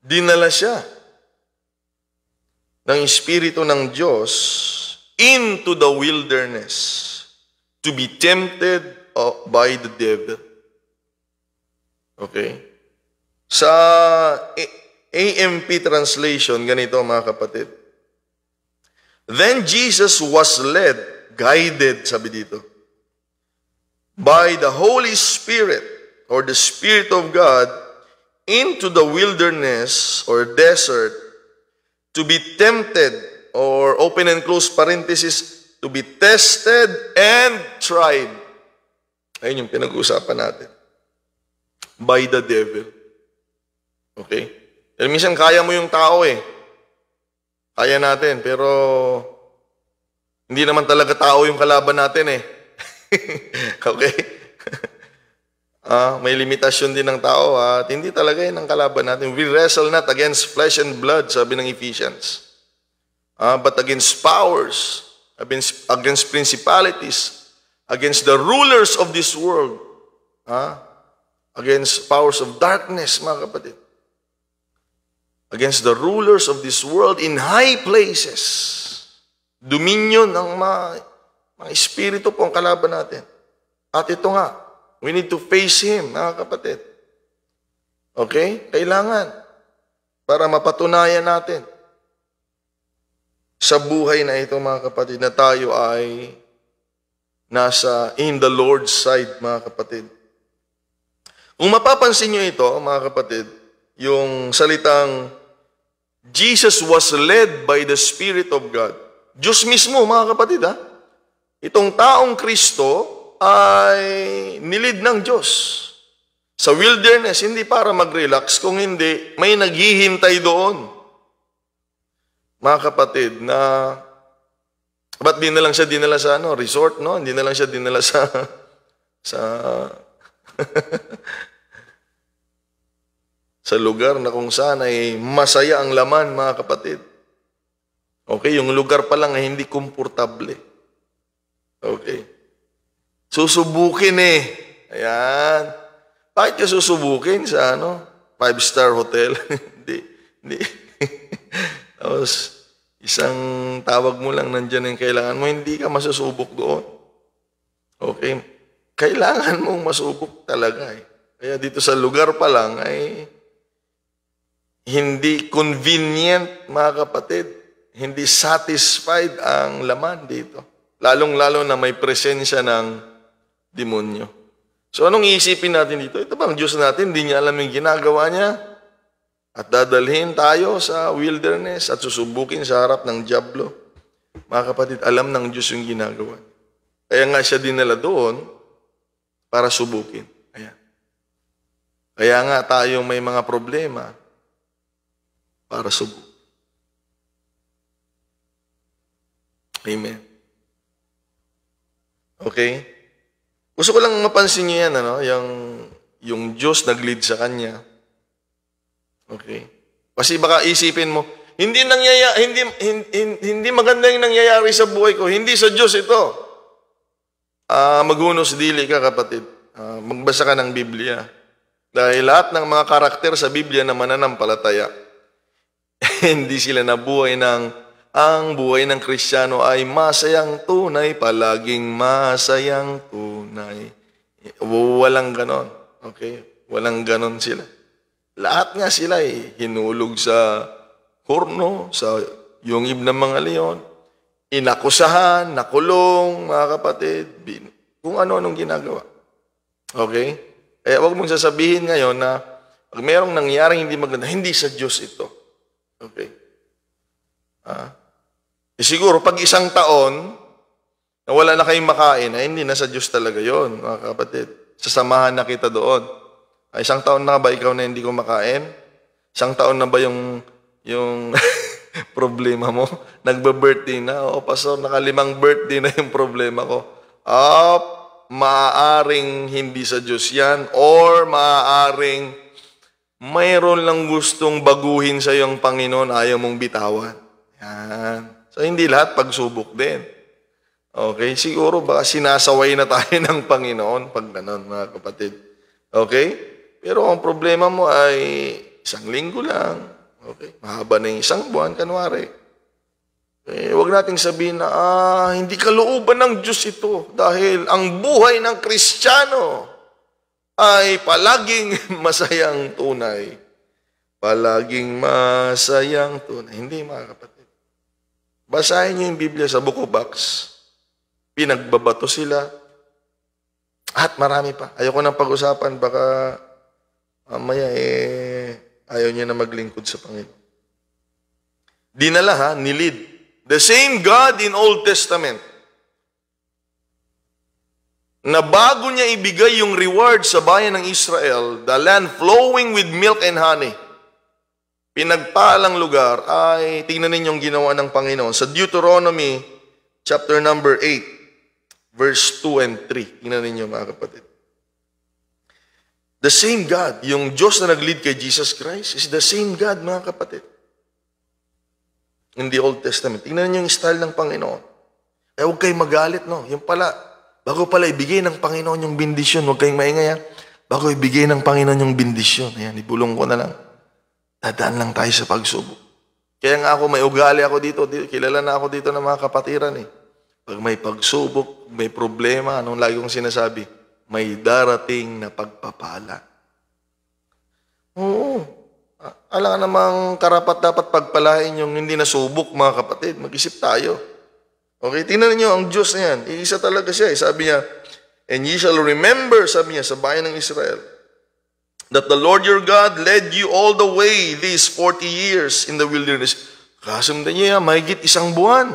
Dinala siya ng Espiritu ng Diyos into the wilderness to be tempted by the devil. Okay? Sa AMP translation, ganito mga kapatid. Then Jesus was led, guided, sabi dito, by the Holy Spirit or the Spirit of God into the wilderness or desert to be tempted, or open and close parenthesis, to be tested and tried. Ayun yung pinag-uusapan natin. By the devil. Okay? Dahil minsan kaya mo yung tao eh. Kaya natin, pero hindi naman talaga tao yung kalaban natin eh. Okay? May limitasyon din ng tao at hindi talaga yun ang kalaban natin. We wrestle not against flesh and blood, sabi ng Ephesians. But against powers, against principalities, against the rulers of this world, against powers of darkness, mga kapatid. Against the rulers of this world in high places. Dominion ng mga espiritu po ang kalaban natin. At ito nga, we need to face Him, mga kapatid. Okay? Kailangan. Para mapatunayan natin sa buhay na ito, mga kapatid, na tayo ay nasa in the Lord's side, mga kapatid. Kung mapapansin nyo ito, mga kapatid, yung salitang Jesus was led by the Spirit of God. Diyos mismo, mga kapatid, itong taong Kristo ay nilid ng Diyos. Sa wilderness, hindi para mag-relax, kung hindi, may naghihintay doon. Mga kapatid, na ba't di na lang siya dinala sa resort, no? Hindi na lang siya dinala sa sa lugar na kung saan ay masaya ang laman, mga kapatid. Okay, yung lugar pa lang ay hindi komportable. Okay. Susubukin Ayan. Bakit ka susubukin sa 5-star hotel? Hindi. Tapos, isang tawag mo lang nandyan yung kailangan mo, hindi ka masusubok doon. Okay? Kailangan mong masubok talaga Kaya dito sa lugar pa lang ay hindi convenient, mga kapatid. Hindi satisfied ang laman dito. Lalong-lalo na may presensya ng demonyo. So anong iisipin natin dito? Ito bang Diyos natin? Hindi niya alam yung ginagawa niya? At dadalhin tayo sa wilderness at susubukin sa harap ng dyablo. Mga kapatid, alam ng Diyos yung ginagawa. Kaya nga siya dinala doon para subukin. Ayan. Kaya nga tayo may mga problema para subukin. Amen. Okay? Gusto ko lang mapansin niyo yan, yung Diyos nag-lead sa kanya. Okay? Kasi baka isipin mo, hindi maganda yung nangyayari sa buhay ko. Hindi sa Diyos ito. Maghunos dili ka, kapatid. Magbasa ka ng Biblia. Dahil lahat ng mga karakter sa Biblia na mananampalataya, hindi sila nabuhay ang buhay ng Kristiyano ay masayang tunay, palaging masayang tunay. Walang ganon. Okay? Walang ganon sila. Lahat nga sila hinulog sa horno, sa yungib ng mga leon, inakusahan, nakulong, mga kapatid, kung ano-anong ginagawa. Okay? Kaya huwag mong sasabihin ngayon na pag mayroong nangyaring hindi maganda, hindi sa Diyos ito. Okay? Siguro, pag isang taon, na wala na kayong makain, ay hindi na sa Diyos talaga yon, mga kapatid. Sasamahan na kita doon. Isang taon na ba ikaw na hindi kumakain? Isang taon na ba yung problema mo? Nagbe-birthday na? O, pastor, naka-5 birthday na yung problema ko. Maaaring hindi sa Diyos yan, or maaaring mayroon lang gustong baguhin sa iyong Panginoon, ayaw mong bitawan. Yan. So, hindi lahat pagsubok din. Okay? Siguro baka sinasaway na tayo ng Panginoon pag ganon, mga kapatid. Okay? Pero ang problema mo ay 1 linggo lang. Okay? Mahaba na yung 1 buwan, kanwari. Huwag nating sabihin na, hindi kalooban ng Diyos ito. Dahil ang buhay ng Kristiyano ay palaging masayang tunay. Palaging masayang tunay. Hindi, mga kapatid. Basahin niyo yung Biblia sa Book of Acts. Pinagbabato sila. At marami pa. Ayoko nang pag-usapan. Baka mamaya ayaw niya na maglingkod sa Panginoon. Dinala nilid. The same God in Old Testament na bago niya ibigay yung reward sa bayan ng Israel, the land flowing with milk and honey, pinagpalang lugar ay tingnan ninyong ginawa ng Panginoon. Sa Deuteronomy chapter number 8, verse 2 and 3. Tingnan ninyo, mga kapatid. The same God, yung Diyos na nag-lead kay Jesus Christ, is the same God, mga kapatid. In the Old Testament. Tingnan niyo yung style ng Panginoon. Huwag kayong magalit, no? Yung pala, bago pala ibigay ng Panginoon yung bendisyon, huwag kayong maingay, ha? Bago ibigay ng Panginoon yung bendisyon, ayan, ibulong ko na lang. Dadaan lang tayo sa pagsubok. Kaya nga ako, may ugali ako dito. Kilala na ako dito ng mga kapatiran, eh. Pag may pagsubok, may problema, anong lagi kong sinasabi? May darating na pagpapala. Oo. Alam namang karapat dapat pagpalain yung hindi nasubok, mga kapatid. Mag-isip tayo. Okay, tingnan niyo ang Diyos na yan. Iisa talaga siya. Sabi niya, and ye shall remember, sabi niya, sa bayan ng Israel, that the Lord your God led you all the way these 40 years in the wilderness. Kasundan niya, mahigit 1 buwan.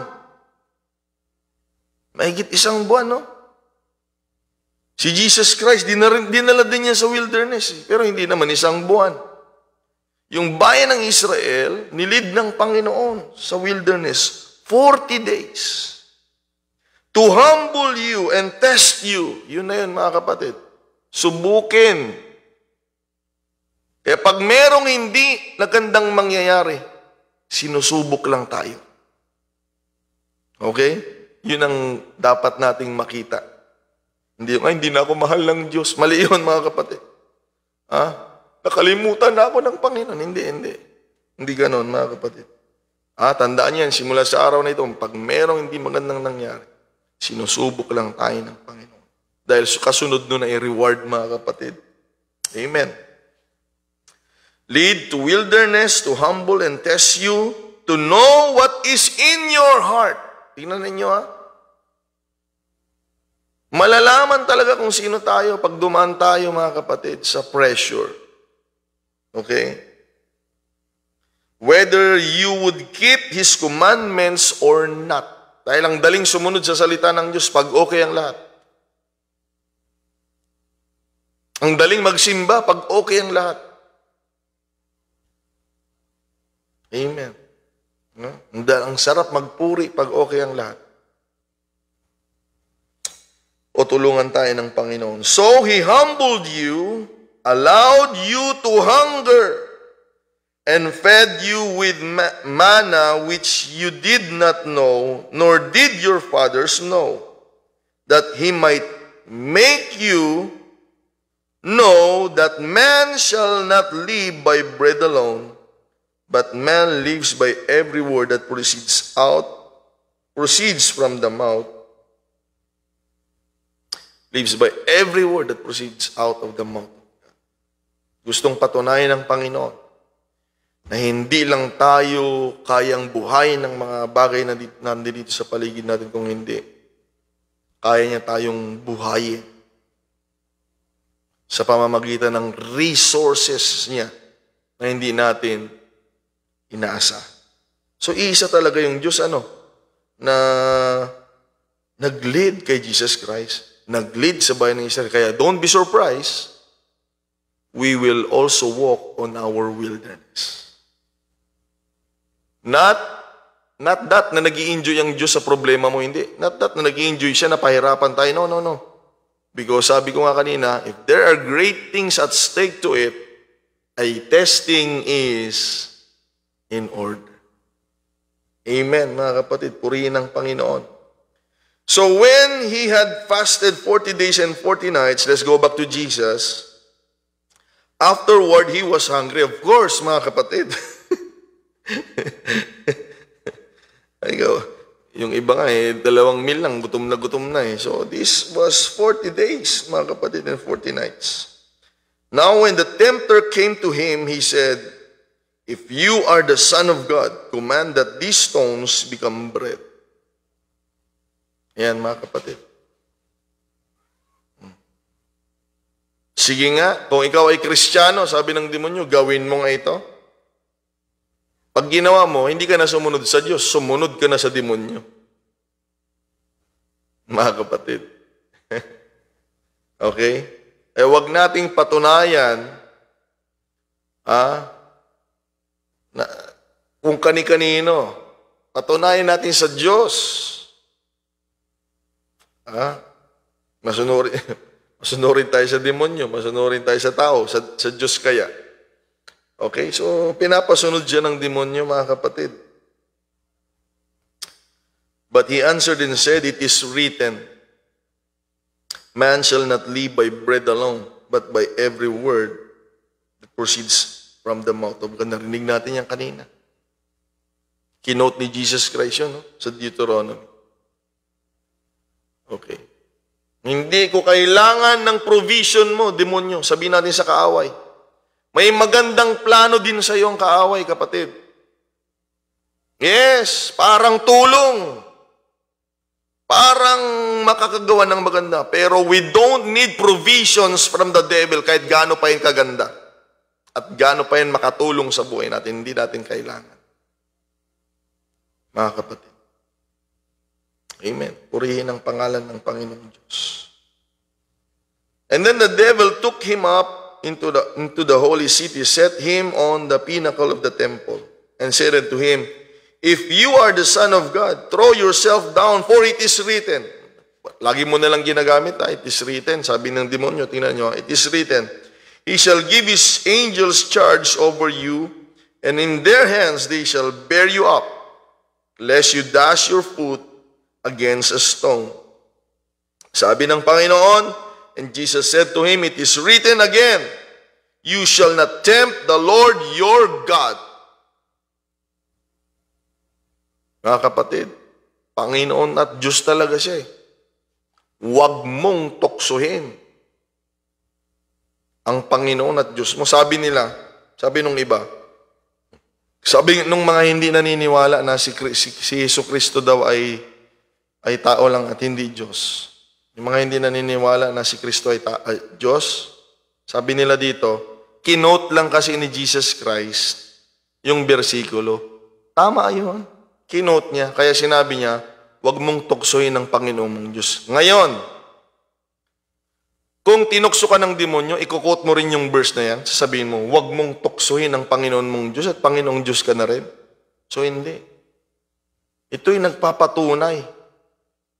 Mahigit 1 buwan, no? Si Jesus Christ, dinala din niya sa wilderness. Pero hindi naman 1 buwan. Yung bayan ng Israel, nilid ng Panginoon sa wilderness 40 days. To humble you and test you. Yun na yun, mga kapatid. Subukin. Kaya pag merong hindi nagandang mangyayari, sinusubok lang tayo. Okay? Yun ang dapat nating makita. Hindi na ako mahal ng Diyos. Mali yun, mga kapatid. Nakalimutan na ako ng Panginoon. Hindi. Hindi ganon, mga kapatid. Tandaan yan, simula sa araw na ito, pag merong hindi magandang nangyari, sinusubok lang tayo ng Panginoon. Dahil kasunod nun ay reward, mga kapatid. Amen. Lead to wilderness, to humble and test you, to know what is in your heart. Tingnan ninyo, Malalaman talaga kung sino tayo pag dumaan tayo, mga kapatid, sa pressure. Okay? Whether you would keep His commandments or not. Dahil ang daling sumunod sa salita ng Diyos pag okay ang lahat. Ang daling magsimba pag okay ang lahat. Amen. No? Ang sarap magpuri pag okay ang lahat. O tulungan tayo ng Panginoon. So He humbled you, allowed you to hunger, and fed you with manna which you did not know, nor did your fathers know, that He might make you know that man shall not live by bread alone, but man lives by every word that proceeds from the mouth. Lives by every word that proceeds out of the mouth of God. Gustong patunayan ng Panginoon na hindi lang tayo kayang buhayin ng mga bagay na nandito sa paligid natin kung hindi. Kaya niya tayong buhayin sa pamamagitan ng resources niya na hindi natin inaasa. So, isa talaga yung Diyos, na nag-lead kay Jesus Christ. Nag-lead sa bayan ng Israel. Kaya don't be surprised, we will also walk on our wilderness. Not that na nag-i-enjoy ang Diyos sa problema mo, hindi. Not that na nag-i-enjoy siya na pahirapan tayo. No. Because sabi ko nga kanina, if there are great things at stake to it, a testing is in order. Amen, mga kapatid. Purihin ang Panginoon. So when He had fasted 40 days and 40 nights, let's go back to Jesus, afterward He was hungry. Of course, mga kapatid. Yung iba nga 2 meal lang, gutom na So this was 40 days, mga kapatid, and 40 nights. Now when the tempter came to Him, He said, if you are the Son of God, command that these stones become bread. Yan, mga kapatid. Sige nga, kung ikaw ay Kristiyano, sabi ng demonyo, gawin mo nga ito. Pag ginawa mo, hindi ka na sumunod sa Diyos, sumunod ka na sa demonyo. Mga kapatid. Okay? Wag nating patunayan na kung kani-kanino. Patunayan natin sa Diyos. Masunurin tayo sa demonyo, masunurin tayo sa tao, sa Diyos kaya. Okay, so pinapasunod siya ng demonyo, mga kapatid. But he answered and said, "It is written, man shall not live by bread alone, but by every word that proceeds from the mouth of God." Narinig natin yan kanina. Kinote ni Jesus Christ yun, no? Sa Deuteronomy. Okay. Hindi ko kailangan ng provision mo, demonyo. Sabihin natin sa kaaway. May magandang plano din sa iyo ang kaaway, kapatid. Yes, parang tulong. Parang makakagawa ng maganda. Pero we don't need provisions from the devil kahit gaano pa yung kaganda. At gaano pa yan makatulong sa buhay natin. Hindi natin kailangan. Mga kapatid. Amen. Purihin ang pangalan ng Panginoong Diyos. And then the devil took him up into the holy city, set him on the pinnacle of the temple, and said unto him, "If you are the Son of God, throw yourself down, for it is written." Lagi mo na lang ginagamit, it is written. Sabi ng demonyo, tingnan nyo, it is written, "He shall give his angels charge over you, and in their hands they shall bear you up, lest you dash your foot against a stone." Sabi ng Panginoon, and Jesus said to him, "It is written again, you shall not tempt the Lord your God." Mga kapatid, Panginoon at Diyos talaga siya. Huwag mong tuksuhin ang Panginoon at Diyos mo. Sabi nila, sabi nung iba, sabi nung mga hindi naniniwala na si Jesucristo daw ay tao lang at hindi Diyos. Yung mga hindi naniniwala na si Kristo ay Diyos, sabi nila dito, kinote lang kasi ni Jesus Christ yung bersikulo. Tama yun. Kinote niya. Kaya sinabi niya, huwag mong tuksohin ng Panginoon mong Diyos. Ngayon, kung tinukso ka ng demonyo, ikukot mo rin yung verse na yan, sasabihin mo, huwag mong tuksohin ng Panginoon mong Diyos at Panginoong Diyos ka na rin. So, hindi. Ito'y nagpapatunay,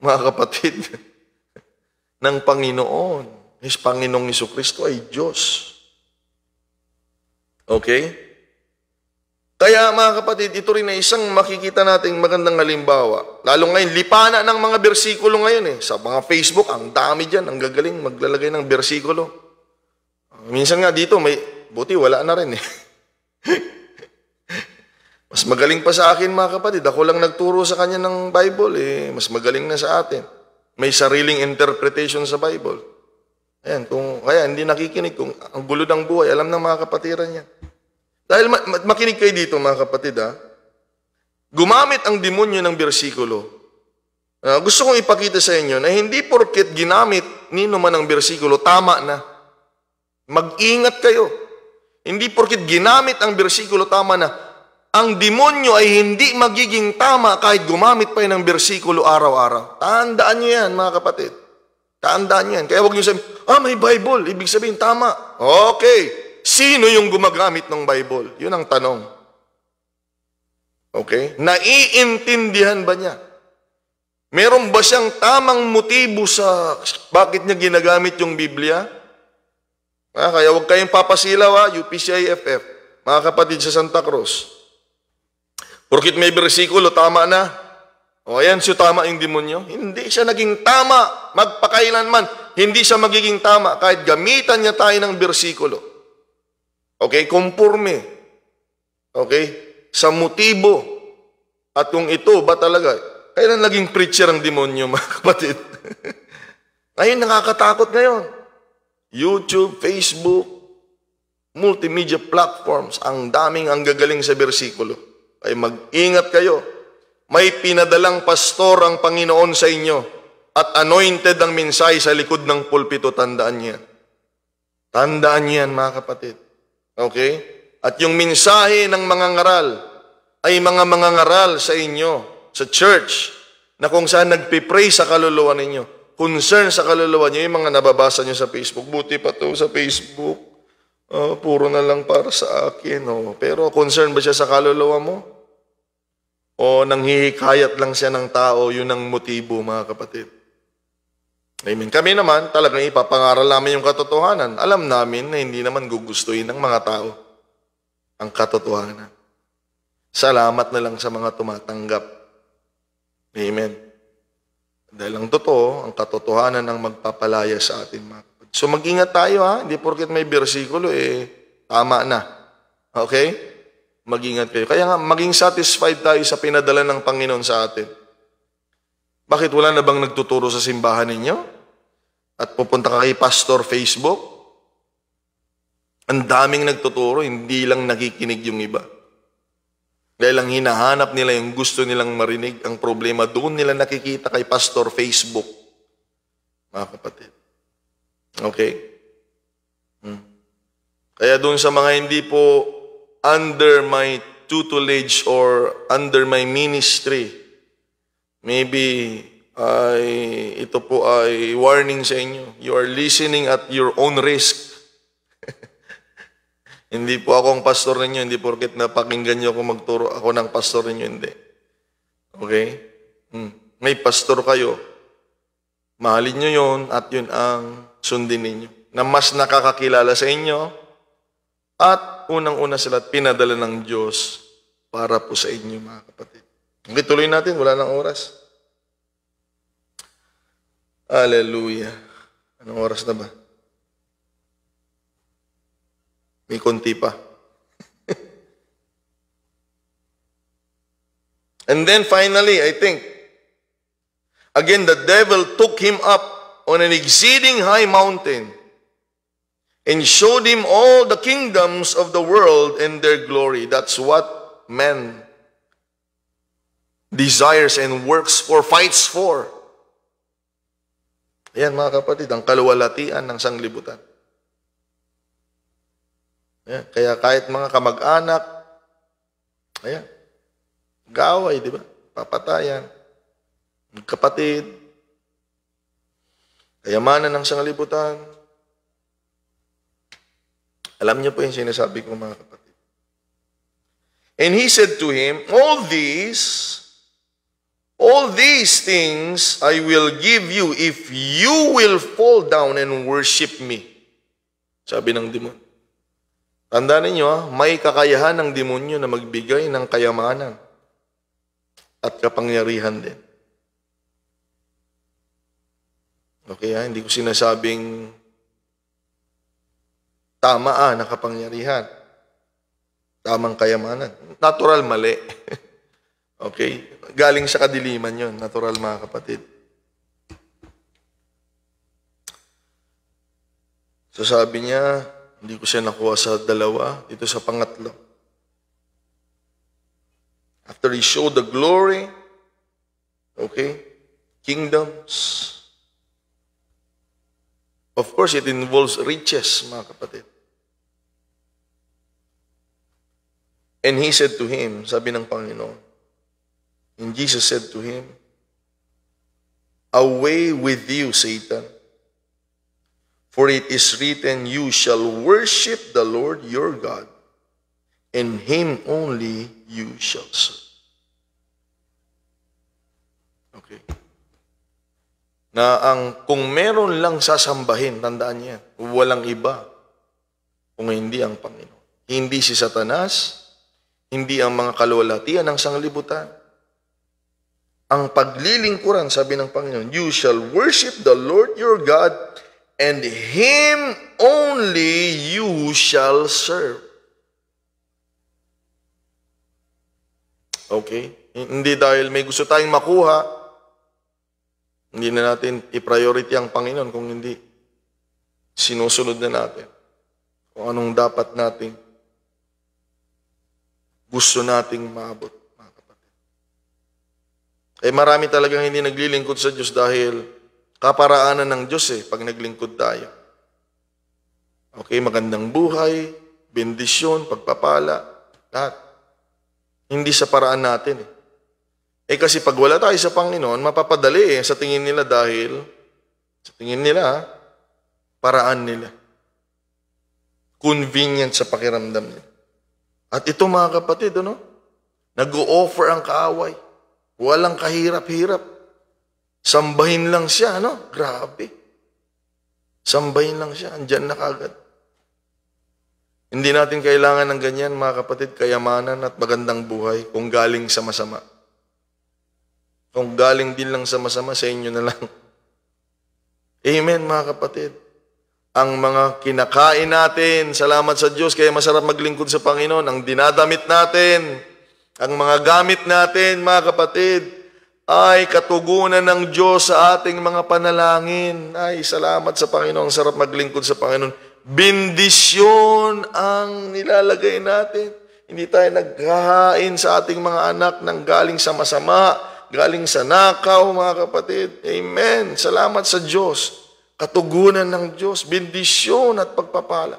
mga kapatid, ng Panginoon. His Panginoong Jesucristo ay Diyos. Okay? Kaya mga kapatid, ito rin ay isang makikita nating magandang halimbawa. Lalo ngayon, lipana ng mga bersikulo ngayon Sa mga Facebook, ang dami dyan, ang gagaling maglalagay ng bersikulo. Minsan nga dito, buti wala na rin Mas magaling pa sa akin mga kapatid. Ako lang nagturo sa kanya ng Bible Mas magaling na sa atin. May sariling interpretation sa Bible. Ayan, kaya hindi nakikinig kung ang gulo ng buhay, alam ng mga kapatiran niya. Dahil makinig kayo dito mga kapatid gumamit ang demonyo ng bersikulo. Gusto kong ipakita sa inyo na hindi porket ginamit nino man ang bersikulo, tama na. Mag-ingat kayo. Hindi porket ginamit ang bersikulo, tama na. Ang demonyo ay hindi magiging tama kahit gumamit pa ng bersikulo araw-araw. Tandaan nyo yan mga kapatid. Tandaan nyo yan. Kaya huwag nyo sabihin, may Bible. Ibig sabihin, tama. Okay. Sino yung gumagamit ng Bible? Yun ang tanong. Okay? Naiintindihan ba niya? Meron ba siyang tamang motibo sa bakit niya ginagamit yung Biblia? Kaya huwag kayong papasilaw UPCIFF, mga kapatid sa Santa Cruz. Porkit may bersikulo, tama na. Ayan, siya tama yung demonyo. Hindi siya naging tama magpakailanman. Hindi siya magiging tama kahit gamitan niya tayo ng bersikulo. Okay, kumpurme. Okay, sa motibo. At kung ito ba talaga, kailan naging preacher ang demonyo, mga kapatid? Ngayon, nakakatakot ngayon. YouTube, Facebook, multimedia platforms, ang daming ang gagaling sa bersikulo. Ay mag-ingat kayo. May pinadalang pastor ang Panginoon sa inyo at anointed ang mensahe sa likod ng pulpito, tandaan niyan. Tandaan niyan, mga kapatid. Okay? At yung mensahe ng mga ngaral ay mga ngaral sa inyo, sa church, na kung saan nagpipray sa kaluluwa ninyo, concern sa kaluluwa niyo, yung mga nababasa niyo sa Facebook. Buti pa to sa Facebook. Puro na lang para sa akin. Pero concern ba siya sa kaluluwa mo? O nanghihikayat lang siya ng tao, yun ang motibo, mga kapatid. Amen. Kami naman, talagang ipapangaral namin yung katotohanan. Alam namin na hindi naman gugustuhin ng mga tao ang katotohanan. Salamat na lang sa mga tumatanggap. Amen. Dahil ang totoo, ang katotohanan ang magpapalaya sa atin, mga kapatid. So mag-ingat tayo, ha? Hindi porket may bersikulo, tama na. Okay? Mag-ingat kayo. Kaya nga, maging satisfied tayo sa pinadala ng Panginoon sa atin. Bakit wala na bang nagtuturo sa simbahan ninyo? At pupunta ka kay Pastor Facebook? Ang daming nagtuturo, hindi lang nakikinig yung iba. Dahil lang hinahanap nila yung gusto nilang marinig. Ang problema, doon nila nakikita kay Pastor Facebook. Mga kapatid. Okay? Kaya doon sa mga hindi po under my tutelage or under my ministry, maybe ito po ay warning sa inyo. You are listening at your own risk. Hindi po ako ang pastor ninyo, hindi porket napakinggan nyo ako magturo ako ng pastor ninyo, hindi. Okay? May pastor kayo. Mahalin nyo yun at yun ang sundin ninyo. Na mas nakakakilala sa inyo at unang-una sila pinadala ng Diyos para po sa inyo, mga kapatid. Okay, tuloy natin. Wala nang oras. Hallelujah. Anong oras na ba? May konti pa. And then finally, I think, again, the devil took him up on an exceeding high mountain and showed him all the kingdoms of the world and their glory. That's what man desires and works for, fights for. Ayan, mga kapatid, ang kaluwalhatian ng sanglibutan. Ayan, kaya kahit mga kamag-anak, ayan, gaway, di ba? Papatayan, kapatid, kayamanan ng sanglibutan. Alam niyo po yung sinasabi ko, mga kapatid. And he said to him, all these things I will give you if you will fall down and worship me. Sabi ng demonyo. Tandaan ninyo, may kakayahan ng demonyo na magbigay ng kayamanan at kapangyarihan din. Okay, hindi ko sinasabing tama na kapangyarihan. Tamang kayamanan. Natural, mali. Okay? Galing sa kadiliman yon, natural, mga kapatid. So sabi niya, hindi ko siya nakuha sa dalawa, dito sa pangatlo. After he showed the glory, okay, kingdoms. Of course, it involves riches, mga kapatid. And he said to him, sabi ng Panginoon, and Jesus said to him, away with you, Satan. For it is written, you shall worship the Lord your God, and Him only you shall serve. Okay. Na kung meron lang sasambahin, tandaan niya, walang iba kung hindi ang Panginoon. Hindi si Satanas, hindi ang mga kaluwalhatian ng sanglibutan. Ang paglilingkuran, sabi ng Panginoon, you shall worship the Lord your God, and Him only you shall serve. Okay? Hindi dahil may gusto tayong makuha, hindi na natin i-priority ang Panginoon kung hindi sinusunod na natin kung anong dapat nating gusto nating maabot, mga kapatid. Marami talagang hindi naglilingkod sa Diyos dahil kaparaanan ng Diyos pag naglingkod tayo. Okay, magandang buhay, bendisyon, pagpapala, lahat. Hindi sa paraan natin kasi pag wala tayo sa Panginoon, mapapadali sa tingin nila dahil, sa tingin nila, paraan nila. Convenient sa pakiramdam nila. At ito, mga kapatid, nag-o-offer ang kaaway. Walang kahirap-hirap. Sambahin lang siya, no? Grabe. Sambahin lang siya, andyan na kagad. Hindi natin kailangan ng ganyan, mga kapatid, kayamanan at magandang buhay kung galing sa masama. Kung galing din lang sa masama, sa inyo na lang. Amen, mga kapatid. Ang mga kinakain natin, salamat sa Diyos, kaya masarap maglingkod sa Panginoon. Ang dinadamit natin, ang mga gamit natin, mga kapatid, ay katugunan ng Diyos sa ating mga panalangin. Ay, salamat sa Panginoon, sarap maglingkod sa Panginoon. Bendisyon ang nilalagay natin. Hindi tayo naghahain sa ating mga anak ng galing sa masama, galing sa nakaw, mga kapatid. Amen. Salamat sa Diyos. Katugunan ng Diyos, bendisyon at pagpapala.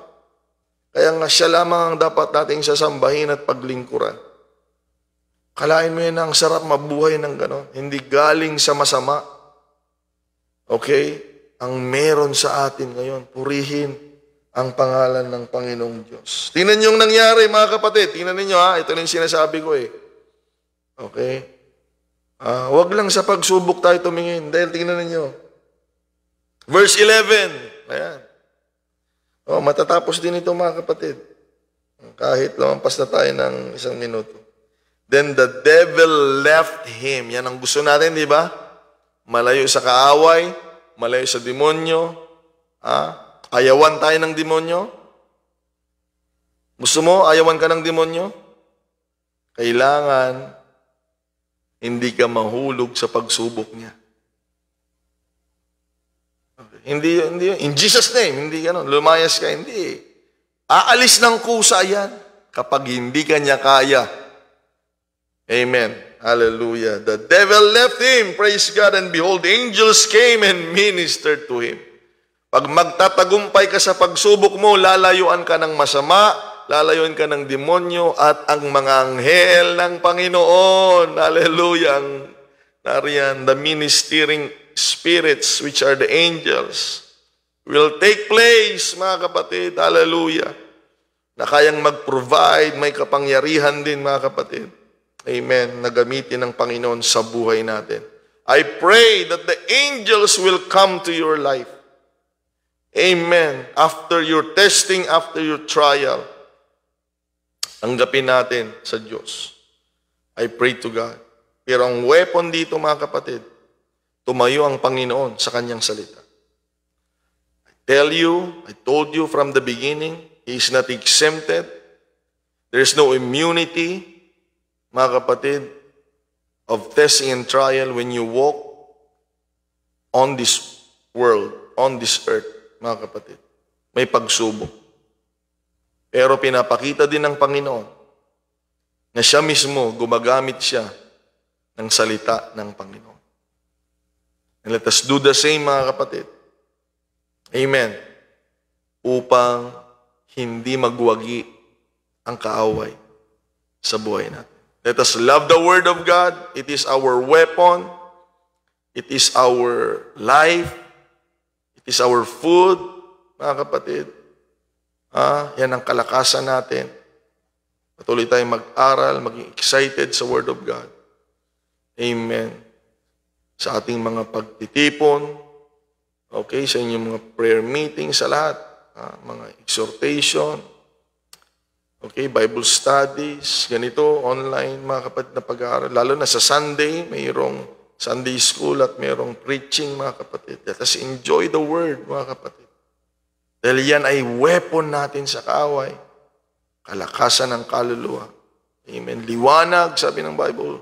Kaya nga siya lamang ang dapat nating sasambahin at paglingkuran. Kalain mo yun ang sarap mabuhay ng gano'n. Hindi galing sa masama. Okay? Ang meron sa atin ngayon, purihin ang pangalan ng Panginoong Diyos. Tingnan niyo yung nangyari, mga kapatid. Tingnan niyo, ha? Ito na yung sinasabi ko, eh. Okay? Huwag lang sa pagsubok tayo tumingin. Dahil tingnan niyo. Verse 11. Ayan. Matatapos din ito, mga kapatid. Kahit lumampas na tayo ng 1 minuto. Then the devil left him. Yan ang gusto natin, di ba? Malayo sa kaaway, malayo sa demonyo. Ayawan tayo ng demonyo? Gusto mo, ayawan ka ng demonyo? Kailangan hindi ka mahulog sa pagsubok niya. Okay. Hindi, in Jesus' name, hindi gano'n. Lumayas ka, hindi. Aalis ng kusa yan kapag hindi ka niya kaya. Amen. Hallelujah. The devil left him, praise God, and behold, angels came and ministered to him. Pag magtatagumpay ka sa pagsubok mo, lalayuan ka ng masama, lalayuan ka ng demonyo, at ang mga anghel ng Panginoon, hallelujah, nariyan, the ministering spirits, which are the angels, will take place, mga kapatid, hallelujah, na kayang mag-provide, may kapangyarihan din, mga kapatid. Amen, na gamitin ng Panginoon sa buhay natin. I pray that the angels will come to your life. Amen. After your testing, after your trial, tanggapin natin sa Diyos. I pray to God. Pero ang weapon dito, mga kapatid, tumayo ang Panginoon sa kanyang salita. I told you from the beginning, He is not exempted. There is no immunity, mga kapatid, of testing and trial when you walk on this world, on this earth. Mga kapatid, may pagsubok. Pero pinapakita din ng Panginoon na siya mismo, gumagamit siya ng salita ng Panginoon. And let us do the same, mga kapatid. Amen. Upang hindi magwagi ang kaaway sa buhay natin. Let us love the Word of God. It is our weapon. It is our life. It is our food, mga kapatid. Yan ang kalakasan natin. Patuloy tayong mag-aral, maging excited sa Word of God. Amen. Sa ating mga pagtitipon, okay, sa inyong mga prayer meetings, sa lahat, mga exhortation, okay, Bible studies, ganito, online, mga kapatid na pag-aaral. Lalo na sa Sunday, mayroong Sunday school at mayroong preaching, mga kapatid. Let us enjoy the Word, mga kapatid. Dahil yan ay weapon natin sa kaaway. Kalakasan ng kaluluwa. Amen. Liwanag, sabi ng Bible.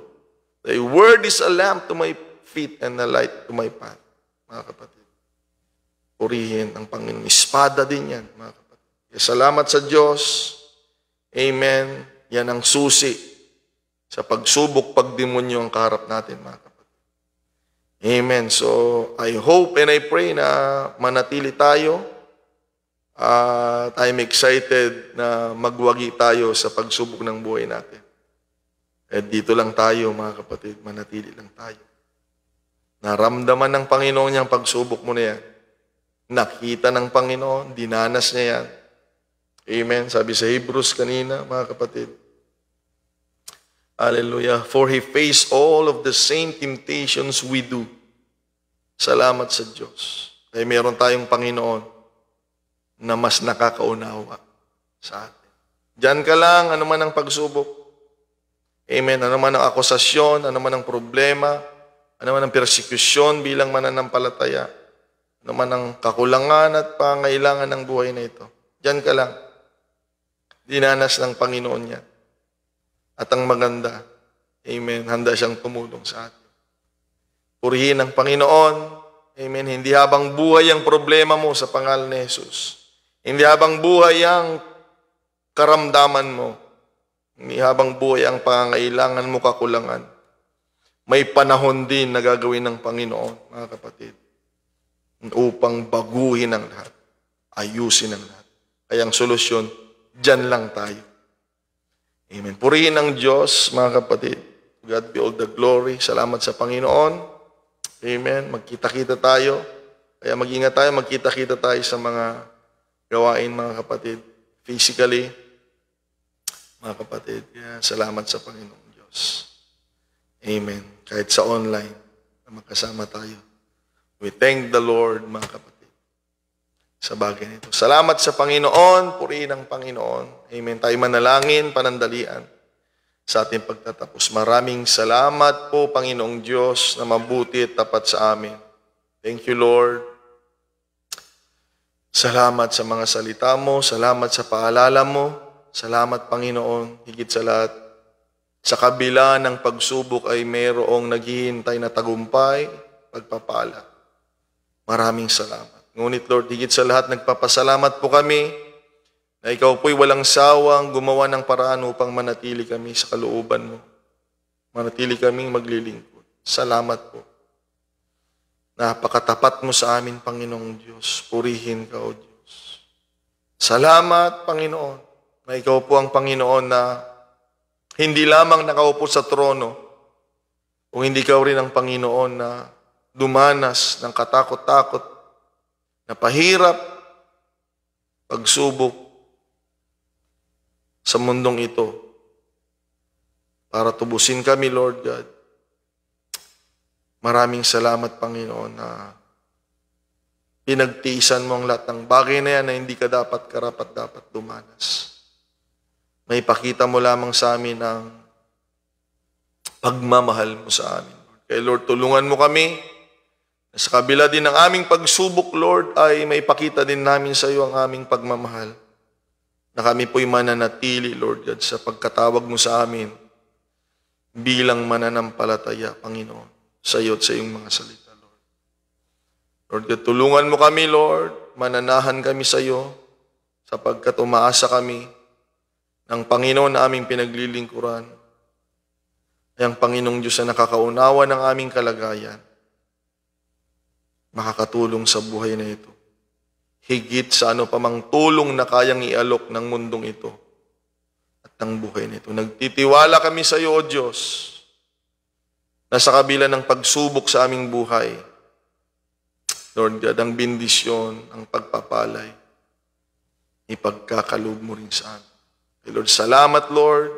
Thy Word is a lamp to my feet and a light to my path. Mga kapatid. Purihin ang Panginoon. Espada din yan, mga kapatid. Kaya salamat sa Diyos. Amen. Yan ang susi sa pagsubok, pagdemonyo ang kaharap natin, mga kapatid. Amen. So, I hope and I pray na manatili tayo. I'm excited na magwagi tayo sa pagsubok ng buhay natin. At dito lang tayo, mga kapatid, manatili lang tayo. Naramdaman ng Panginoon niyang pagsubok mo na yan. Nakita ng Panginoon, dinanas niya yan. Amen. Sabi sa Hebrews kanina, mga kapatid. Hallelujah. For He faced all of the same temptations we do, Salamat sa Diyos. Kaya meron tayong Panginoon na mas nakakaunawa sa atin. Diyan ka lang, ano man ang pagsubok. Amen. Ano man ang akusasyon, ano man ang problema, ano man ang persekusyon bilang mananampalataya, ano man ang kakulangan at pangailangan ng buhay na ito. Diyan ka lang. Dinanas ng Panginoon yan. At ang maganda, amen, handa siyang tumulong sa atin. Purihin ang Panginoon, amen, hindi habang buhay ang problema mo sa pangalan ni Jesus. Hindi habang buhay ang karamdaman mo. Hindi habang buhay ang pangangailangan mo, kakulangan. May panahon din na gagawin ng Panginoon, mga kapatid, upang baguhin ang lahat, ayusin ang lahat. Kaya ang solusyon, dyan lang tayo. Amen. Purihin ang Diyos, mga kapatid. God be all the glory. Salamat sa Panginoon. Amen. Magkita-kita tayo. Kaya mag-ingat tayo, magkita-kita tayo sa mga gawain, mga kapatid. Physically, mga kapatid. Kaya salamat sa Panginoong Diyos. Amen. Kahit sa online, magkasama tayo. We thank the Lord, mga kapatid, sa bagay nito. Salamat sa Panginoon, purihin ang Panginoon. Amen. Tayo manalangin, panandalian sa ating pagtatapos. Maraming salamat po, Panginoong Diyos, na mabuti at tapat sa amin. Thank you, Lord. Salamat sa mga salita mo, salamat sa paalala mo, salamat, Panginoon, higit sa lahat. Sa kabila ng pagsubok ay mayroong naghihintay na tagumpay, pagpapala. Maraming salamat. Ngunit, Lord, higit sa lahat, nagpapasalamat po kami na ikaw po'y walang sawang gumawa ng paraan upang manatili kami sa kalooban mo. Manatili kaming maglilingkod. Salamat po. Napakatapat mo sa amin, Panginoong Diyos. Purihin ka, O Diyos. Salamat, Panginoon, na ikaw po ang Panginoon na hindi lamang nakaupo sa trono, kung hindi ka rin ang Panginoon na dumanas ng katakot-takot, na pahirap, pagsubok sa mundong ito para tubusin kami, Lord God. Maraming salamat, Panginoon, na pinagtiisan mo ang lahat ng bagay na yan na hindi ka dapat karapat-dapat dumanas. May pakita mo lamang sa amin ang pagmamahal mo sa amin. Kaya Lord, tulungan mo kami. Sa kabila din ng aming pagsubok, Lord, ay may pakita din namin sa iyo ang aming pagmamahal. Na kami po'y mananatili, Lord God, sa pagkatawag mo sa amin bilang mananampalataya, Panginoon, sa iyo at sa iyong mga salita, Lord. Lord God, tulungan mo kami, Lord. Mananahan kami sa iyo sapagkat umaasa kami ng Panginoon na aming pinaglilingkuran. Ay ang Panginoong Diyos na nakakaunawa ng aming kalagayan, makakatulong sa buhay na ito. Higit sa ano pa mang tulong na kayang ialok ng mundong ito at ng buhay na ito. Nagtitiwala kami sa iyo, O Diyos, na sa kabila ng pagsubok sa aming buhay, Lord God, ang bendisyon, ang pagpapalay, ipagkakaloob mo rin sa amin. Lord, salamat, Lord.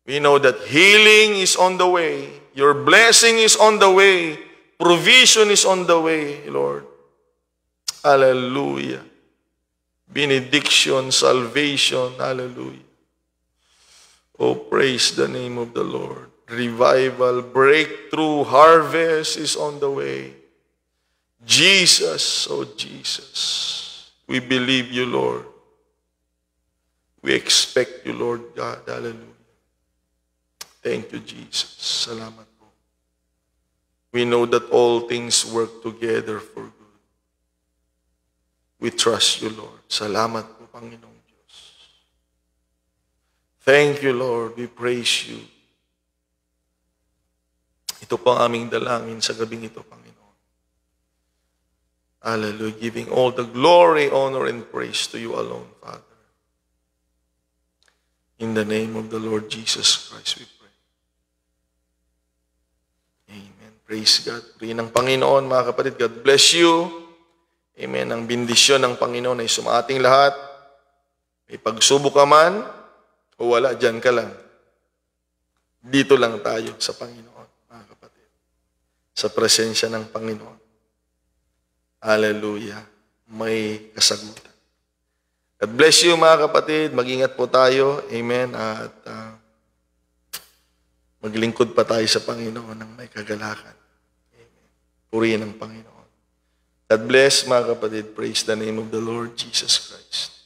We know that healing is on the way. Your blessing is on the way. Provision is on the way, Lord. Hallelujah. Benediction, salvation, hallelujah. Oh, praise the name of the Lord. Revival, breakthrough, harvest is on the way. Jesus, oh Jesus, we believe you, Lord. We expect you, Lord God. Hallelujah. Thank you, Jesus. Salamat po. We know that all things work together for good. We trust you, Lord. Salamat po, Panginoong Diyos. Thank you, Lord. We praise you. Ito po ang aming dalangin sa gabing ito, Panginoon. Hallelujah. Giving all the glory, honor, and praise to you alone, Father. In the name of the Lord Jesus Christ, we pray. Amen. Praise God. Purihin ng Panginoon, mga kapatid. God bless you. Amen. Ang bendisyon ng Panginoon ay sumating lahat. May pagsubok ka man, o wala, dyan ka lang. Dito lang tayo sa Panginoon, mga kapatid. Sa presensya ng Panginoon. Hallelujah. May kasagutan. God bless you mga kapatid. Mag-ingat po tayo. Amen. At maglingkod pa tayo sa Panginoon ng may kagalakan. Amen. Purihin ang Panginoon. God bless mga kapatid. Praise the name of the Lord Jesus Christ.